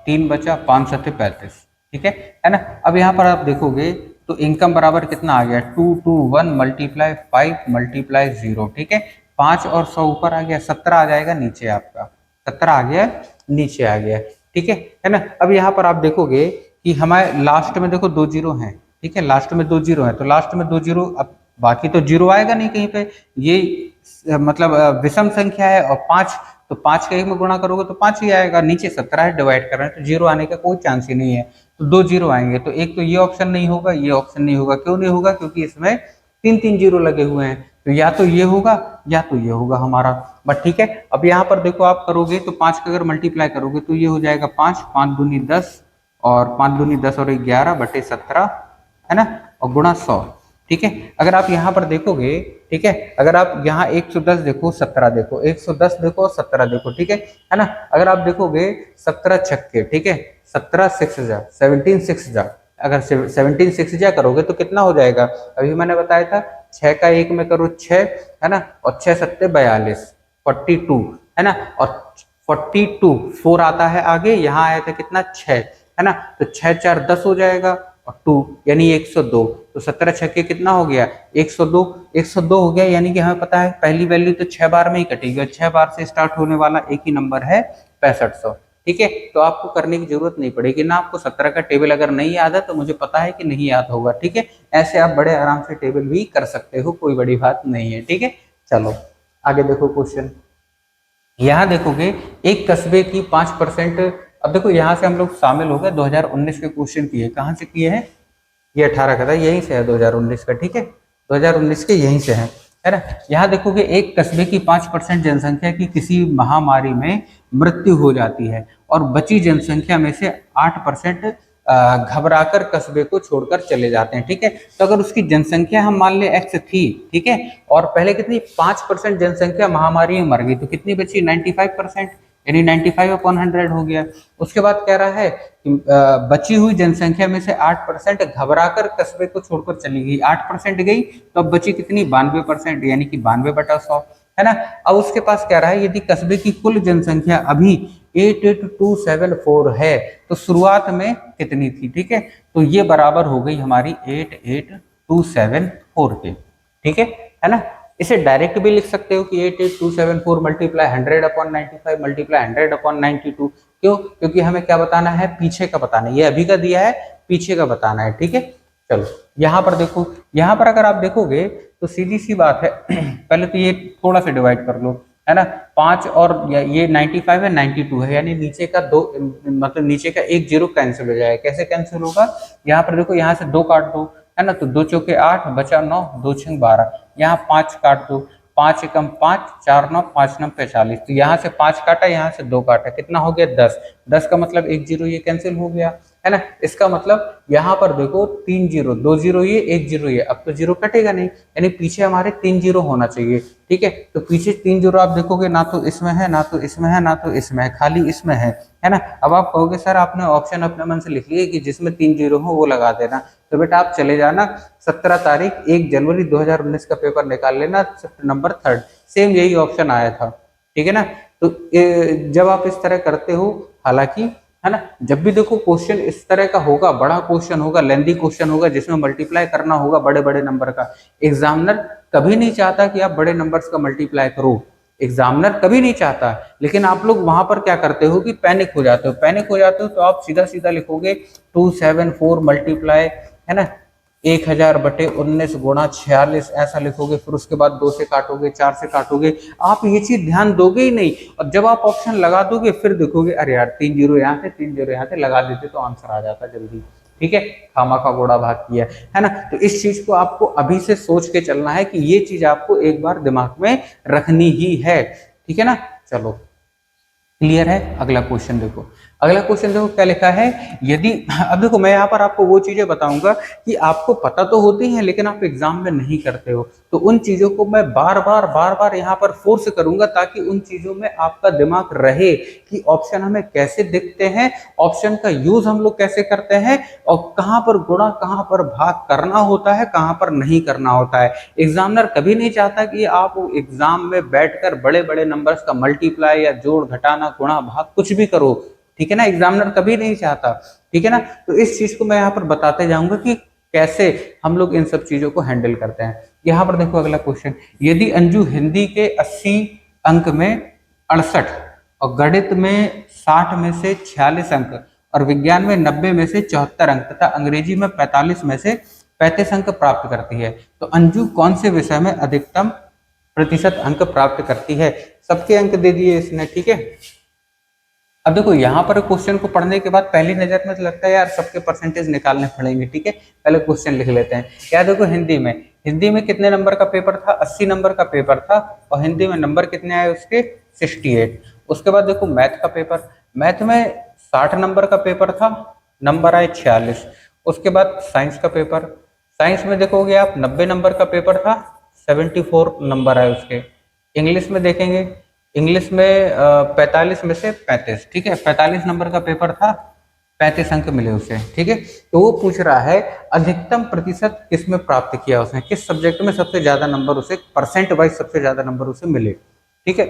3 बचा, 5 7 35। ठीक है ना, अब यहाँ पर आप देखोगे तो इनकम बराबर कितना आ गया, 221 × 5 × 0। ठीक है, 5 और 100 ऊपर आ गया, 17 आ जाएगा नीचे, आपका 17 आ गया, नीचे आ गया। ठीक है ना, अब यहाँ पर आप देखोगे कि हमारे लास्ट में देखो 2 0 हैं। ठीक है, लास्ट में 2 0 है, तो लास्ट में 2 0, अब बाकी तो 0 आएगा नहीं कहीं पे, ये मतलब विषम संख्या है, और 5, तो 5 का 1 में गुणा करोगे तो 5 ही आएगा, नीचे 17 है, डिवाइड कर रहे हैं तो 0 आने का कोई चांस ही नहीं है, तो 2 0 आएंगे। तो एक तो ये ऑप्शन नहीं होगा, ये ऑप्शन नहीं होगा, क्यों नहीं होगा, क्योंकि इसमें 3 0 लगे हुए हैं, तो या तो ये होगा या तो ये होगा हमारा। बट ठीक है, अब यहाँ पर देखो आप करोगे तो 5 का अगर मल्टीप्लाई करोगे तो ये हो जाएगा 5, 5 दूनी 10, और 5 दूनी 10 और 11/17, है ना, और गुणा 100। ठीक है, अगर आप यहाँ पर देखोगे, ठीक है, अगर आप यहाँ 110 देखो, 17 देखो, 110 देखो, 17 देखो, ठीक है ना, अगर आप देखोगे 17 छक्के, ठीक है, 17 6 जा 17 6 जा, अगर 17 6 जा करोगे तो कितना हो जाएगा, अभी मैंने बताया था 6 का 1 में करो 6, है ना, और 6 7 42, 42, है ना, और 42 4 आता है आगे, यहाँ आया था कितना 6, है ना, तो 6 4 10 हो जाएगा, और 2 यानी 102, तो 17 छक्के कितना हो गया, 102, 102 हो गया, यानी कि हमें पता है पहली वैल्यू तो 6 बार में ही कटेगी, 6 बार से स्टार्ट होने वाला एक ही नंबर है 6500। ठीक है, तो आपको करने की जरूरत नहीं पड़ेगी ना, आपको 17 का टेबल अगर नहीं याद है तो मुझे पता है कि नहीं याद होगा। ठीक है, ऐसे आप बड़े आराम से टेबल भी कर सकते हो, कोई बड़ी बात नहीं है। ठीक है, चलो आगे देखो क्वेश्चन। यहाँ देखोगे एक कस्बे की 5%, अब देखो यहाँ से हम लोग शामिल हो गए 2019 के क्वेश्चन किए, कहाँ से किए हैं, ये 18 का था, यहीं से है 2019 का। ठीक है, 2019 के यहीं से है ना। यहाँ देखोगे एक कस्बे की 5% जनसंख्या की किसी महामारी में मृत्यु हो जाती है और बची जनसंख्या में से 8% घबराकर कस्बे को छोड़कर चले जाते हैं। ठीक है, तो अगर उसकी जनसंख्या हम मान ले x थी, ठीक है, और पहले कितनी 5% जनसंख्या महामारी में मर गई, तो कितनी बची 95%, यानी 95/100 हो गया। उसके बाद कह रहा है कि बची हुई जनसंख्या में से 8% घबराकर कस्बे को छोड़कर चली गई, 8% गई तो अब बची कितनी 92%, यानी कि 92/100, है ना। अब उसके पास कह रहा है यदि कस्बे की कुल जनसंख्या अभी 88274 है तो शुरुआत में कितनी थी। ठीक है, तो ये बराबर हो गई हमारी 88274 के। ठीक है ना, इसे डायरेक्ट भी लिख सकते हो कि 88274 मल्टीप्लाई 100/95 मल्टीप्लाई 100/92। क्यों, क्योंकि हमें क्या बताना है, पीछे का बताना है, ये अभी का दिया है, पीछे का बताना है। ठीक है, चलो यहाँ पर देखो, यहाँ पर अगर आप देखोगे तो सीधी सी बात है पहले तो ये थोड़ा सा डिवाइड कर लो, है ना, 5 और ये 95 है, 92 है, यानी नीचे का 2, मतलब नीचे का 1 0 कैंसिल हो जाएगा। कैसे कैंसिल होगा, यहाँ पर देखो, यहाँ से 2 काट दो, है ना, तो 2 चौके 8 बचा 9, 2 6 12, यहाँ 5 काट दो, 5 एकम 5, 4 9 5 9 45, तो यहाँ से 5 काटा, यहाँ से 2 काटा, कितना हो गया 10, 10 का मतलब 1 0 ये कैंसिल हो गया, है ना। इसका मतलब यहाँ पर देखो 3 जीरो, 2 जीरो ये, 1 जीरो ये, अब तो जीरो कटेगा नहीं, यानी पीछे हमारे 3 जीरो होना चाहिए। ठीक है, तो पीछे 3 जीरो आप देखोगे ना तो इसमें है, ना तो इसमें है, ना तो इसमें है, खाली इसमें है ना। अब आप कहोगे सर आपने ऑप्शन अपने मन से लिख लिए कि जिसमें 3 जीरो हो वो लगा देना, तो बेटा आप चले जाना 17 तारीख 1 जनवरी 2019 का पेपर निकाल लेना, नंबर 3, सेम यही ऑप्शन आया था। ठीक है ना। तो जब आप इस तरह करते हो, हालांकि है ना, जब भी देखो क्वेश्चन इस तरह का होगा, बड़ा क्वेश्चन होगा, लेंथी क्वेश्चन होगा, जिसमें मल्टीप्लाई करना होगा बड़े बड़े नंबर का, एग्जामिनर कभी नहीं चाहता कि आप बड़े नंबर्स का मल्टीप्लाई करो, एग्जामिनर कभी नहीं चाहता। लेकिन आप लोग वहां पर क्या करते हो कि पैनिक हो जाते हो, पैनिक हो जाते हो तो आप सीधा सीधा लिखोगे 274 मल्टीप्लाई, है ना, 1000/19 गुणा 46 ऐसा लिखोगे, फिर उसके बाद 2 से काटोगे, 4 से काटोगे, आप ये चीज ध्यान दोगे ही नहीं। और जब आप ऑप्शन लगा दोगे फिर देखोगे अरे यार 3 जीरो यहाँ थे, 3 जीरो यहाँ थे, लगा देते तो आंसर आ जाता जल्दी। ठीक है, खामा का घोड़ा भाग किया, है ना। तो इस चीज को आपको अभी से सोच के चलना है कि ये चीज आपको एक बार दिमाग में रखनी ही है। ठीक है ना, चलो क्लियर है। अगला क्वेश्चन देखो, अगला क्वेश्चन देखो क्या लिखा है। यदि, अब देखो मैं यहाँ पर आपको वो चीजें बताऊंगा कि आपको पता तो होती हैं लेकिन आप एग्जाम में नहीं करते हो, तो उन चीजों को मैं बार बार यहाँ पर फोर्स करूंगा ताकि उन चीजों में आपका दिमाग रहे कि ऑप्शन हमें कैसे दिखते हैं, ऑप्शन का यूज हम लोग कैसे करते हैं, और कहाँ पर गुणा कहाँ पर भाग करना होता है, कहाँ पर नहीं करना होता है। एग्जामिनर कभी नहीं चाहता कि आप एग्जाम में बैठकर बड़े बड़े नंबर्स का मल्टीप्लाई या जोड़ घटाना गुणा भाग कुछ भी करो। ठीक है ना, एग्जामिनर कभी नहीं चाहता। ठीक है ना, तो इस चीज को मैं यहाँ पर बताते जाऊंगा कि कैसे हम लोग इन सब चीजों को हैंडल करते हैं। यहाँ पर देखो अगला क्वेश्चन, यदि अंजू हिंदी के 80 अंक में 68 और गणित में 60 में से 46 अंक और विज्ञान में 90 में से 74 अंक तथा अंग्रेजी में 45 में से 35 अंक प्राप्त करती है, तो अंजू कौन से विषय में अधिकतम प्रतिशत अंक प्राप्त करती है। सबके अंक दे दिए इसने। ठीक है, अब देखो यहाँ पर क्वेश्चन को पढ़ने के बाद पहली नजर में तो लगता है यार सबके परसेंटेज निकालने पड़ेंगे। ठीक है, पहले क्वेश्चन लिख लेते हैं। क्या देखो हिंदी में कितने नंबर का पेपर था, 80 नंबर का पेपर था, और हिंदी में नंबर कितने आए उसके, 68। उसके बाद देखो मैथ का पेपर, मैथ में 60 नंबर का पेपर था, नंबर आए 46। उसके बाद साइंस का पेपर, साइंस में देखोगे आप 90 नंबर का पेपर था, 74 नंबर आए उसके। इंग्लिश में देखेंगे, इंग्लिश में 45 में से 35। ठीक है, 45 नंबर का पेपर था, 35 अंक मिले उसे। ठीक है, तो वो पूछ रहा है अधिकतम प्रतिशत किस में प्राप्त किया उसने, किस सब्जेक्ट में सबसे ज्यादा नंबर उसे, परसेंट वाइज सबसे ज्यादा नंबर उसे मिले। ठीक है,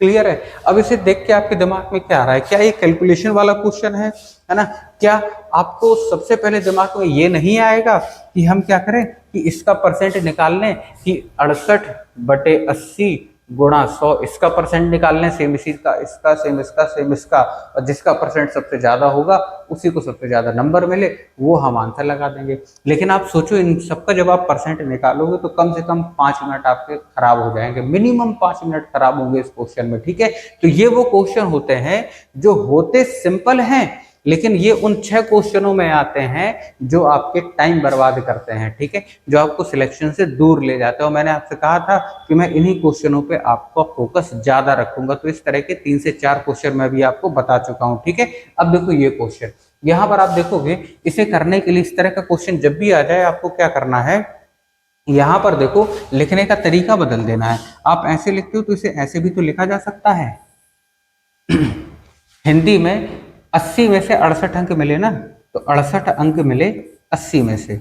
क्लियर है। अब इसे देख के आपके दिमाग में क्या आ रहा है, क्या ये कैलकुलेशन वाला क्वेश्चन है ना। क्या आपको सबसे पहले दिमाग में ये नहीं आएगा कि हम क्या करें कि इसका परसेंट निकाल लें कि 68/80 गुणा 100, इसका परसेंट निकाल लें, सेम इसी का, इसका सेम इसका सेम इसका, और जिसका परसेंट सबसे ज्यादा होगा उसी को सबसे ज्यादा नंबर मिले, वो हम आंसर लगा देंगे। लेकिन आप सोचो इन सबका जब आप परसेंट निकालोगे तो कम से कम 5 मिनट आपके खराब हो जाएंगे, मिनिमम 5 मिनट खराब होंगे इस क्वेश्चन में। ठीक है, तो ये वो क्वेश्चन होते हैं जो होते सिंपल हैं लेकिन ये उन 6 क्वेश्चनों में आते हैं जो आपके टाइम बर्बाद करते हैं। ठीक है, जो आपको सिलेक्शन से दूर ले जाते हैं। और मैंने आपसे कहा था कि मैं इन्हीं क्वेश्चनों पे आपका फोकस ज्यादा रखूंगा, तो इस तरह के 3 से 4 क्वेश्चन मैं भी आपको बता चुका हूं। ठीक है, अब देखो ये क्वेश्चन यहाँ पर आप देखोगे, इसे करने के लिए इस तरह का क्वेश्चन जब भी आ जाए आपको क्या करना है, यहाँ पर देखो लिखने का तरीका बदल देना है। आप ऐसे लिखते हो तो इसे ऐसे भी तो लिखा जा सकता है। हिंदी में 80 में से 68 अंक मिले ना, तो 68 अंक मिले 80 में से,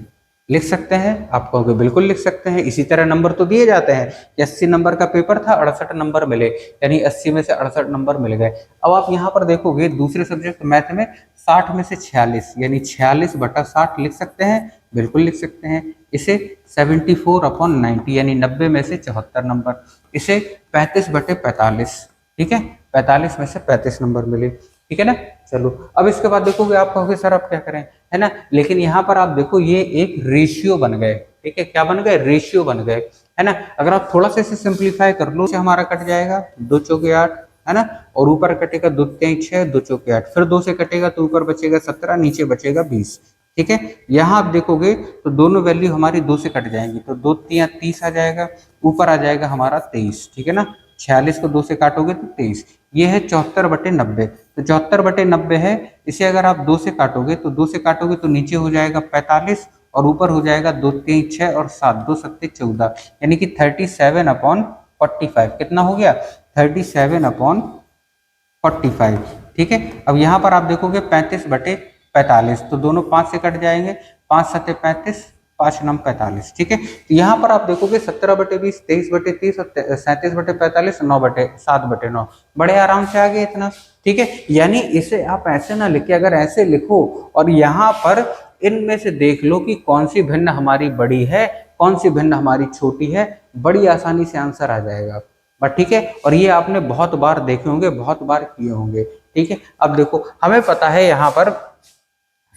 लिख सकते हैं। आप कहोगे बिल्कुल लिख सकते हैं, इसी तरह नंबर तो दिए जाते हैं कि 80 नंबर का पेपर था, 68 नंबर मिले, यानी 80 में से 68 नंबर मिल गए। अब आप यहाँ पर देखोगे दूसरे सब्जेक्ट मैथ में 60 में से 46 यानी 46/60 लिख सकते हैं, बिल्कुल लिख सकते हैं। इसे 74/90 यानी 90 में से 74 नंबर, इसे 35/45, ठीक है, 45 में से 35 नंबर मिले। ठीक है ना, चलो अब इसके बाद देखोगे आप कहोगे सर अब क्या करें, है ना। लेकिन यहाँ पर आप देखो ये एक रेशियो बन गए। ठीक है, क्या बन गए, रेशियो बन गए, है ना। अगर आप थोड़ा सा इसे सिंप्लीफाई कर लो, हमारा कट जाएगा 2 चौके 8, है ना, और ऊपर कटेगा 2 3 6, 2 चौके 8, फिर 2 से कटेगा तो ऊपर बचेगा 17, नीचे बचेगा 20। ठीक है, यहाँ आप देखोगे तो दोनों वैल्यू हमारी 2 से कट जाएंगी, तो 2 3 30 आ जाएगा, ऊपर आ जाएगा हमारा 23। ठीक है ना, 46 को 2 से काटोगे तो 23। ये है 74/90। तो 74/90 है, इसे अगर आप 2 से काटोगे तो 2 से काटोगे तो नीचे हो जाएगा 45 और ऊपर हो जाएगा 2 3 6 और 7 2 सत्ते 14, यानी कि 37/45। कितना हो गया? 37/45। ठीक है। अब यहाँ पर आप देखोगे 35/45, तो दोनों 5 से कट जाएंगे, 5 सत्ते 35, 5 नम 45। ठीक है। तो यहाँ पर आप देखोगे 17/20, 23/30 और 37/45, 9/7/9, बड़े आराम से आ गए इतना। ठीक है। यानी इसे आप ऐसे ना लिखे, अगर ऐसे लिखो और यहाँ पर इनमें से देख लो कि कौन सी भिन्न हमारी बड़ी है, कौन सी भिन्न हमारी छोटी है, बड़ी आसानी से आंसर आ जाएगा। बट ठीक है, और ये आपने बहुत बार देखे होंगे, बहुत बार किए होंगे। ठीक है। अब देखो हमें पता है यहाँ पर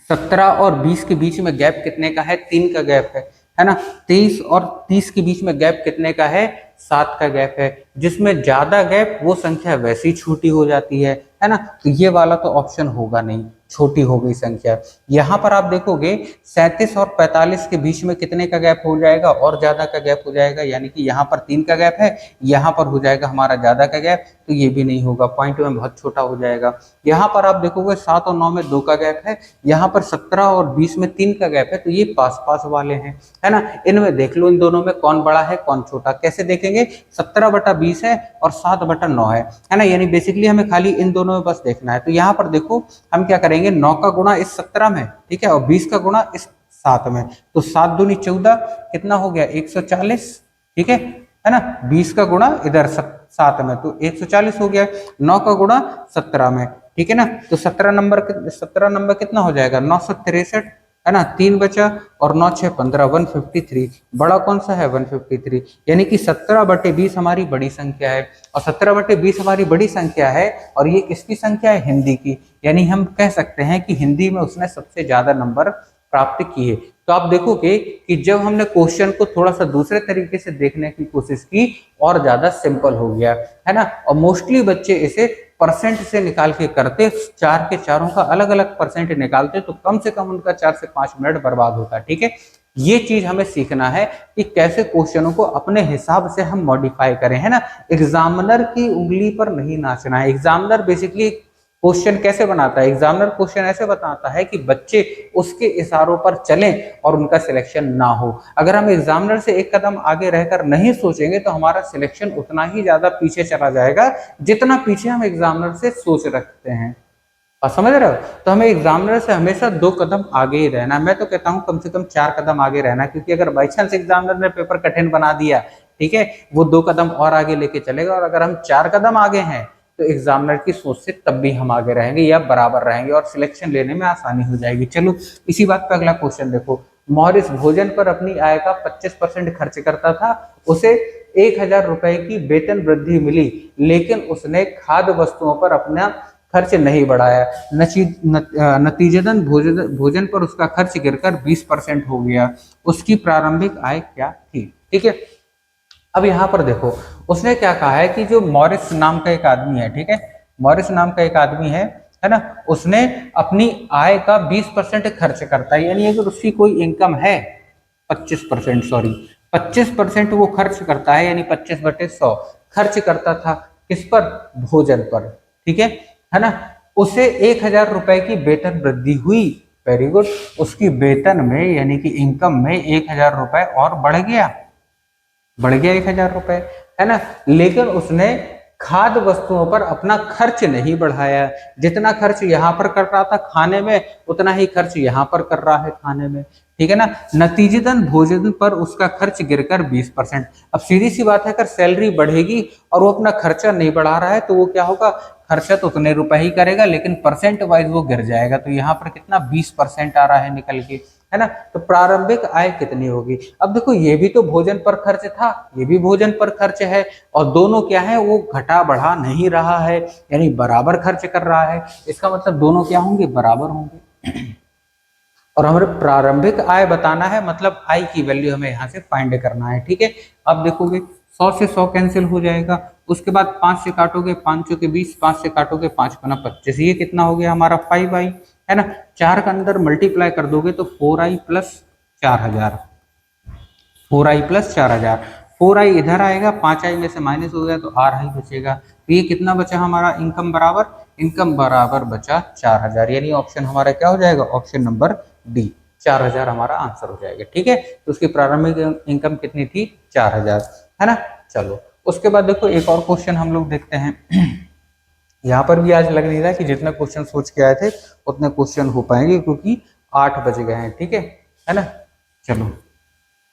17 और 20 के बीच में गैप कितने का है? 3 का गैप है ना। 23 और 30 के बीच में गैप कितने का है? 7 का गैप है। जिसमें ज्यादा गैप वो संख्या वैसी ही छोटी हो जाती है ना। तो ये वाला तो ऑप्शन होगा नहीं, छोटी हो गई संख्या। यहाँ पर आप देखोगे 37 और 45 के बीच में कितने का गैप हो जाएगा? और ज्यादा का गैप हो जाएगा, यानी कि यहाँ पर 3 का गैप है, यहाँ पर हो जाएगा हमारा ज्यादा का गैप, तो ये भी नहीं होगा, पॉइंट में बहुत छोटा हो जाएगा। यहाँ पर आप देखोगे 7 और 9 में 2 का गैप है, यहाँ पर 17 और 20 में 3 का गैप है, तो ये पास पास वाले हैं, है ना। इनमें देख लो इन दोनों में कौन बड़ा है कौन छोटा, कैसे देखेंगे? 17/20 है और 7/9 है ना। यानी बेसिकली हमें खाली इन दोनों में बस देखना है। तो यहाँ पर देखो हम क्या करेंगे, 9 का गुणा इस 17 में, ठीक है, और 20 का गुणा इस 7 में, तो 7 दूनी 14, कितना हो गया? 140। ठीक है ना। 20 का गुणा इधर 7 में, तो 140 हो गया। 9 का गुणा 17 में, ठीक है ना, तो 17 नंबर कितना हो जाएगा? 963, है ना। 3 बचा और 9 6 15, 153। बड़ा कौन सा है? 153। यानी कि 17/20 हमारी बड़ी संख्या है, और 17/20 हमारी बड़ी संख्या है, और ये किसकी संख्या है? हिंदी की। यानी हम कह सकते हैं कि हिंदी में उसने सबसे ज्यादा नंबर प्राप्त किए। तो आप देखोगे कि जब हमने क्वेश्चन को थोड़ा सा दूसरे तरीके से देखने की कोशिश की, और ज्यादा सिंपल हो गया, है ना। और मोस्टली बच्चे इसे परसेंट से निकाल के करते, 4 के चारों का अलग अलग परसेंट निकालते, तो कम से कम उनका 4 से 5 मिनट बर्बाद होता। ठीक है। ये चीज हमें सीखना है कि कैसे क्वेश्चनों को अपने हिसाब से हम मॉडिफाई करें, है ना। एग्जामिनर की उंगली पर नहीं नाचना है। एग्जामिनर बेसिकली क्वेश्चन कैसे बनाता है? एग्जामिनर क्वेश्चन ऐसे बताता है कि बच्चे उसके इशारों पर चलें और उनका सिलेक्शन ना हो। अगर हम एग्जामिनर से एक कदम आगे रहकर नहीं सोचेंगे तो हमारा सिलेक्शन उतना ही ज्यादा पीछे चला जाएगा जितना पीछे हम एग्जामिनर से सोच रखते हैं। और समझ रहे हो? तो हमें एग्जामिनर से हमेशा 2 कदम आगे ही रहना। मैं तो कहता हूँ कम से कम 4 कदम आगे रहना, क्योंकि अगर बाई चांस एग्जामिनर ने पेपर कठिन बना दिया, ठीक है, वो 2 कदम और आगे लेके चलेगा, और अगर हम 4 कदम आगे हैं तो एग्जामिनर की सोच से तब भी हम आगे रहेंगे या बराबर रहेंगे, और सिलेक्शन लेने में आसानी हो जाएगी। चलो इसी बात पे अगला क्वेश्चन देखो। मॉरिस भोजन पर अपनी आय का 25% खर्च करता था, उसे 1000 रुपए की वेतन वृद्धि मिली, लेकिन उसने खाद्य वस्तुओं पर अपना खर्च नहीं बढ़ाया। नतीजतन भोजन पर उसका खर्च गिरकर 20% हो गया। उसकी प्रारंभिक आय क्या थी? ठीक है। अब यहाँ पर देखो उसने क्या कहा है कि जो मॉरिस नाम का एक आदमी है, ठीक है, मॉरिस नाम का एक आदमी है ना, उसने अपनी आय का 20% खर्च करता है। यानी अगर उसकी कोई इनकम है 25%, सॉरी 25% वो खर्च करता है, यानी 25/100 खर्च करता था किस पर? भोजन पर। ठीक है ना। उसे 1000 रुपए की वेतन वृद्धि हुई। Very good. उसकी वेतन में यानी कि इनकम में 1000 रुपए और बढ़ गया 1000 रुपए, है ना। लेकिन उसने खाद्य वस्तुओं पर अपना खर्च नहीं बढ़ाया। जितना खर्च यहाँ पर कर रहा था खाने में, उतना ही खर्च यहाँ पर कर रहा है खाने में। ठीक है ना। नतीजतन भोजन पर उसका खर्च गिरकर 20%। अब सीधी सी बात है, अगर सैलरी बढ़ेगी और वो अपना खर्चा नहीं बढ़ा रहा है तो वो क्या होगा? खर्चा तो उतने रुपए ही करेगा, लेकिन परसेंट वाइज वो गिर जाएगा। तो यहाँ पर कितना? 20% आ रहा है निकल के, है ना। तो प्रारंभिक आय कितनी होगी? अब देखो ये भी तो भोजन पर खर्च था, ये भी भोजन पर खर्च है, और दोनों क्या है? वो घटा बढ़ा नहीं रहा है, यानी बराबर खर्च कर रहा है। इसका मतलब दोनों क्या होंगे? बराबर होंगे। और हमें प्रारंभिक आय बताना है, मतलब आय की वैल्यू हमें यहाँ से फाइंड करना है। ठीक है। अब देखोगे 100 से 100 कैंसिल हो जाएगा, उसके बाद 5 से काटोगे 5 के 20, 5 से काटोगे 5 × 25, ये कितना हो गया हमारा? 5i, है ना। 4 का अंदर मल्टीप्लाई कर दोगे तो 4i + 4000, 4i + 4000, 4i इधर आएगा, 5i में से माइनस हो गया तो ri बचेगा। तो ये कितना बचा हमारा इनकम बराबर, इनकम बराबर बचा 4000, यानी ऑप्शन हमारा क्या हो जाएगा, ऑप्शन नंबर डी 4000 हमारा आंसर हो जाएगा। ठीक है, तो उसकी प्रारंभिक इनकम कितनी थी, 4000, है ना। चलो उसके बाद देखो एक और क्वेश्चन हम लोग देखते हैं। यहाँ पर भी आज लग नहीं रहा कि जितना क्वेश्चन सोच के आए थे उतने क्वेश्चन हो पाएंगे, क्योंकि 8 बज गए हैं। ठीक है ना। चलो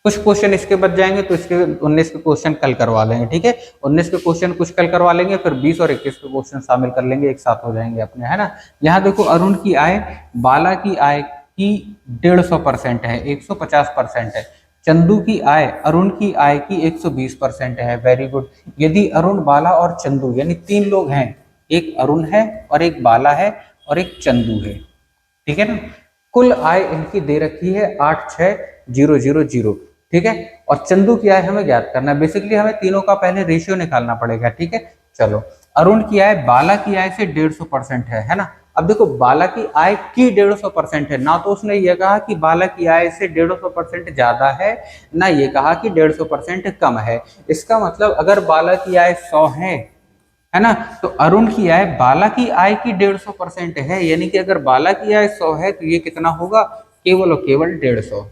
कुछ क्वेश्चन इसके बच जाएंगे, तो इसके 19 के क्वेश्चन कल करवा लेंगे। ठीक है, 19 के क्वेश्चन कुछ कल करवा लेंगे, फिर 20 और 21 के क्वेश्चन शामिल कर लेंगे, एक साथ हो जाएंगे अपने, है ना। यहाँ देखो अरुण की आय बाला की आय की 150% है, 150% है। चंदू की आय अरुण की आय की 120% है। Very good. यदि अरुण, बाला और चंदू यानी 3 लोग हैं, एक अरुण है और एक बाला है और एक चंदू है, ठीक है ना। कुल आय इनकी दे रखी है 86,000। ठीक है, और चंदू की आय हमें ज्ञात करना है। बेसिकली हमें तीनों का पहले रेशियो निकालना पड़ेगा। ठीक है, चलो अरुण की आय बाला की आय से 150% है ना। अब देखो बाला की आय की 150% है ना, तो उसने ये कहा कि बाला की आय से 150% ज्यादा है, ना ये कहा कि 150% कम है। इसका मतलब अगर बाला की आय 100 है ना, तो अरुण की आय बाला की आय की 150% है, यानी कि अगर बाला की आय 100 है तो ये कितना होगा, केवल और केवल 150।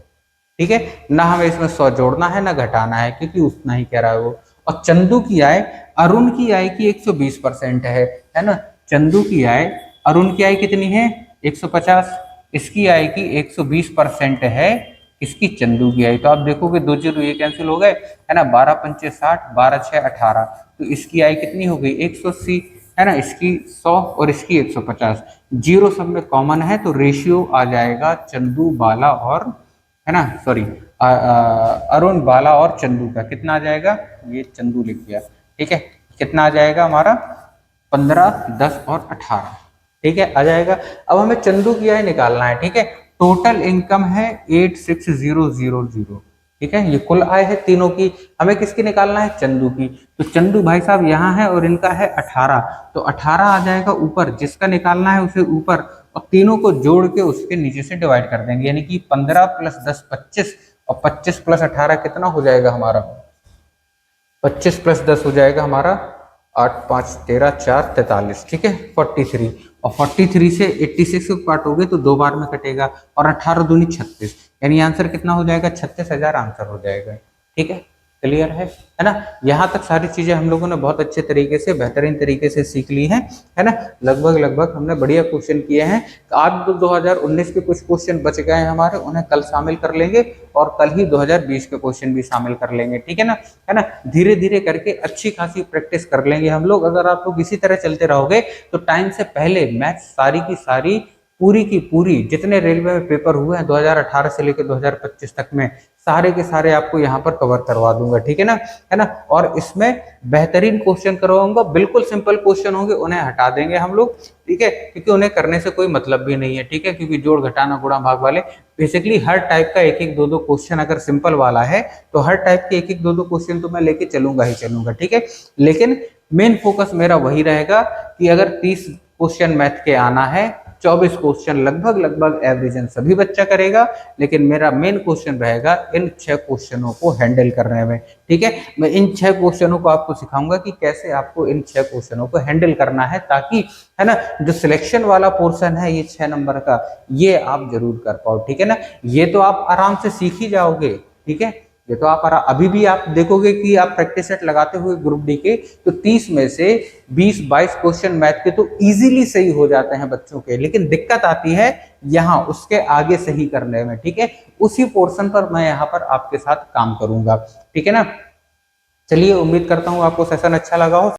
ठीक है, ना हमें इसमें 100 जोड़ना है ना घटाना है, क्योंकि उतना ही कह रहा है वो। और चंदू की आय अरुण की आय की 120% है ना। चंदू की आय अरुण की आय कितनी है, 150, इसकी आय की 120% है, इसकी चंदू की आय। तो आप देखोगे 2 जीरो ये कैंसिल हो गए, है ना। 12 पंचे 60, 12 6 18, तो इसकी आय कितनी हो गई, 180, है ना। इसकी 100 और इसकी 150, जीरो सब में कॉमन है, तो रेशियो आ जाएगा चंदू बाला और, है ना, सॉरी अरुण बाला और चंदू का कितना आ जाएगा, ये चंदू लिख दिया। ठीक है, कितना आ जाएगा हमारा 15, 10 और 18। ठीक है, आ जाएगा। अब हमें चंदू की आय निकालना है। ठीक है, टोटल इनकम है 86,000। ठीक है, ये कुल आय है तीनों की, हमें किसकी निकालना है, चंदू की। तो चंदू भाई साहब यहाँ है और इनका है 18, तो 18 आ जाएगा ऊपर, जिसका निकालना है उसे ऊपर, और तीनों को जोड़ के उसके नीचे से डिवाइड कर देंगे, यानी कि 15 + 10 25, और 25 + 18 कितना हो जाएगा हमारा, 25 + 10 हो जाएगा हमारा 8 5 13 4 43। ठीक है, 43, और 43 से 86 को काटोगे तो 2 बार में कटेगा, और 18 दूनी 36, यानी आंसर कितना हो जाएगा, 36,000 आंसर हो जाएगा। ठीक है, क्लियर है ना। यहाँ तक सारी चीजें हम लोगों ने बहुत अच्छे तरीके से, बेहतरीन तरीके से सीख ली हैं, है ना। लगभग हमने बढ़िया क्वेश्चन किए हैं। आज 2019 के कुछ क्वेश्चन बच गए हैं हमारे, उन्हें कल शामिल कर लेंगे, और कल ही 2020 के क्वेश्चन भी शामिल कर लेंगे। ठीक है ना। धीरे धीरे करके अच्छी खासी प्रैक्टिस कर लेंगे हम लोग। अगर आप लोग इसी तरह चलते रहोगे तो टाइम से पहले मैथ सारी की सारी, पूरी की पूरी, जितने रेलवे में पेपर हुए हैं 2018 से लेकर 2025 तक में, सारे के सारे आपको यहाँ पर कवर करवा दूंगा। ठीक है ना। और इसमें बेहतरीन क्वेश्चन करवाऊंगा, बिल्कुल सिंपल क्वेश्चन होंगे, उन्हें हटा देंगे हम लोग। ठीक है, क्योंकि उन्हें करने से कोई मतलब भी नहीं है। ठीक है, क्योंकि जोड़ घटाना गुणा भाग वाले बेसिकली हर टाइप का एक एक दो दो क्वेश्चन अगर सिंपल वाला है तो हर टाइप के एक एक दो दो क्वेश्चन तो मैं लेके चलूंगा ही चलूंगा। ठीक है, लेकिन मेन फोकस मेरा वही रहेगा कि अगर 30 क्वेश्चन मैथ के आना है, 24 क्वेश्चन लगभग एवरेजन सभी बच्चा करेगा, लेकिन मेरा मेन क्वेश्चन रहेगा इन 6 क्वेश्चनों को हैंडल करने में। ठीक है, मैं इन 6 क्वेश्चनों को आपको सिखाऊंगा कि कैसे आपको इन 6 क्वेश्चनों को हैंडल करना है, ताकि, है ना, जो सिलेक्शन वाला पोर्शन है ये 6 नंबर का, ये आप जरूर कर पाओ। ठीक है ना, ये तो आप आराम से सीख ही जाओगे। ठीक है, ये तो आप अभी भी आप देखोगे कि आप प्रैक्टिस सेट लगाते हुए ग्रुप डी के, तो 30 में से 20-22 क्वेश्चन मैथ के तो इजीली सही हो जाते हैं बच्चों के, लेकिन दिक्कत आती है यहाँ उसके आगे सही करने में। ठीक है, उसी पोर्शन पर मैं यहाँ पर आपके साथ काम करूंगा। ठीक है ना, चलिए उम्मीद करता हूँ आपको सेशन अच्छा लगा हो।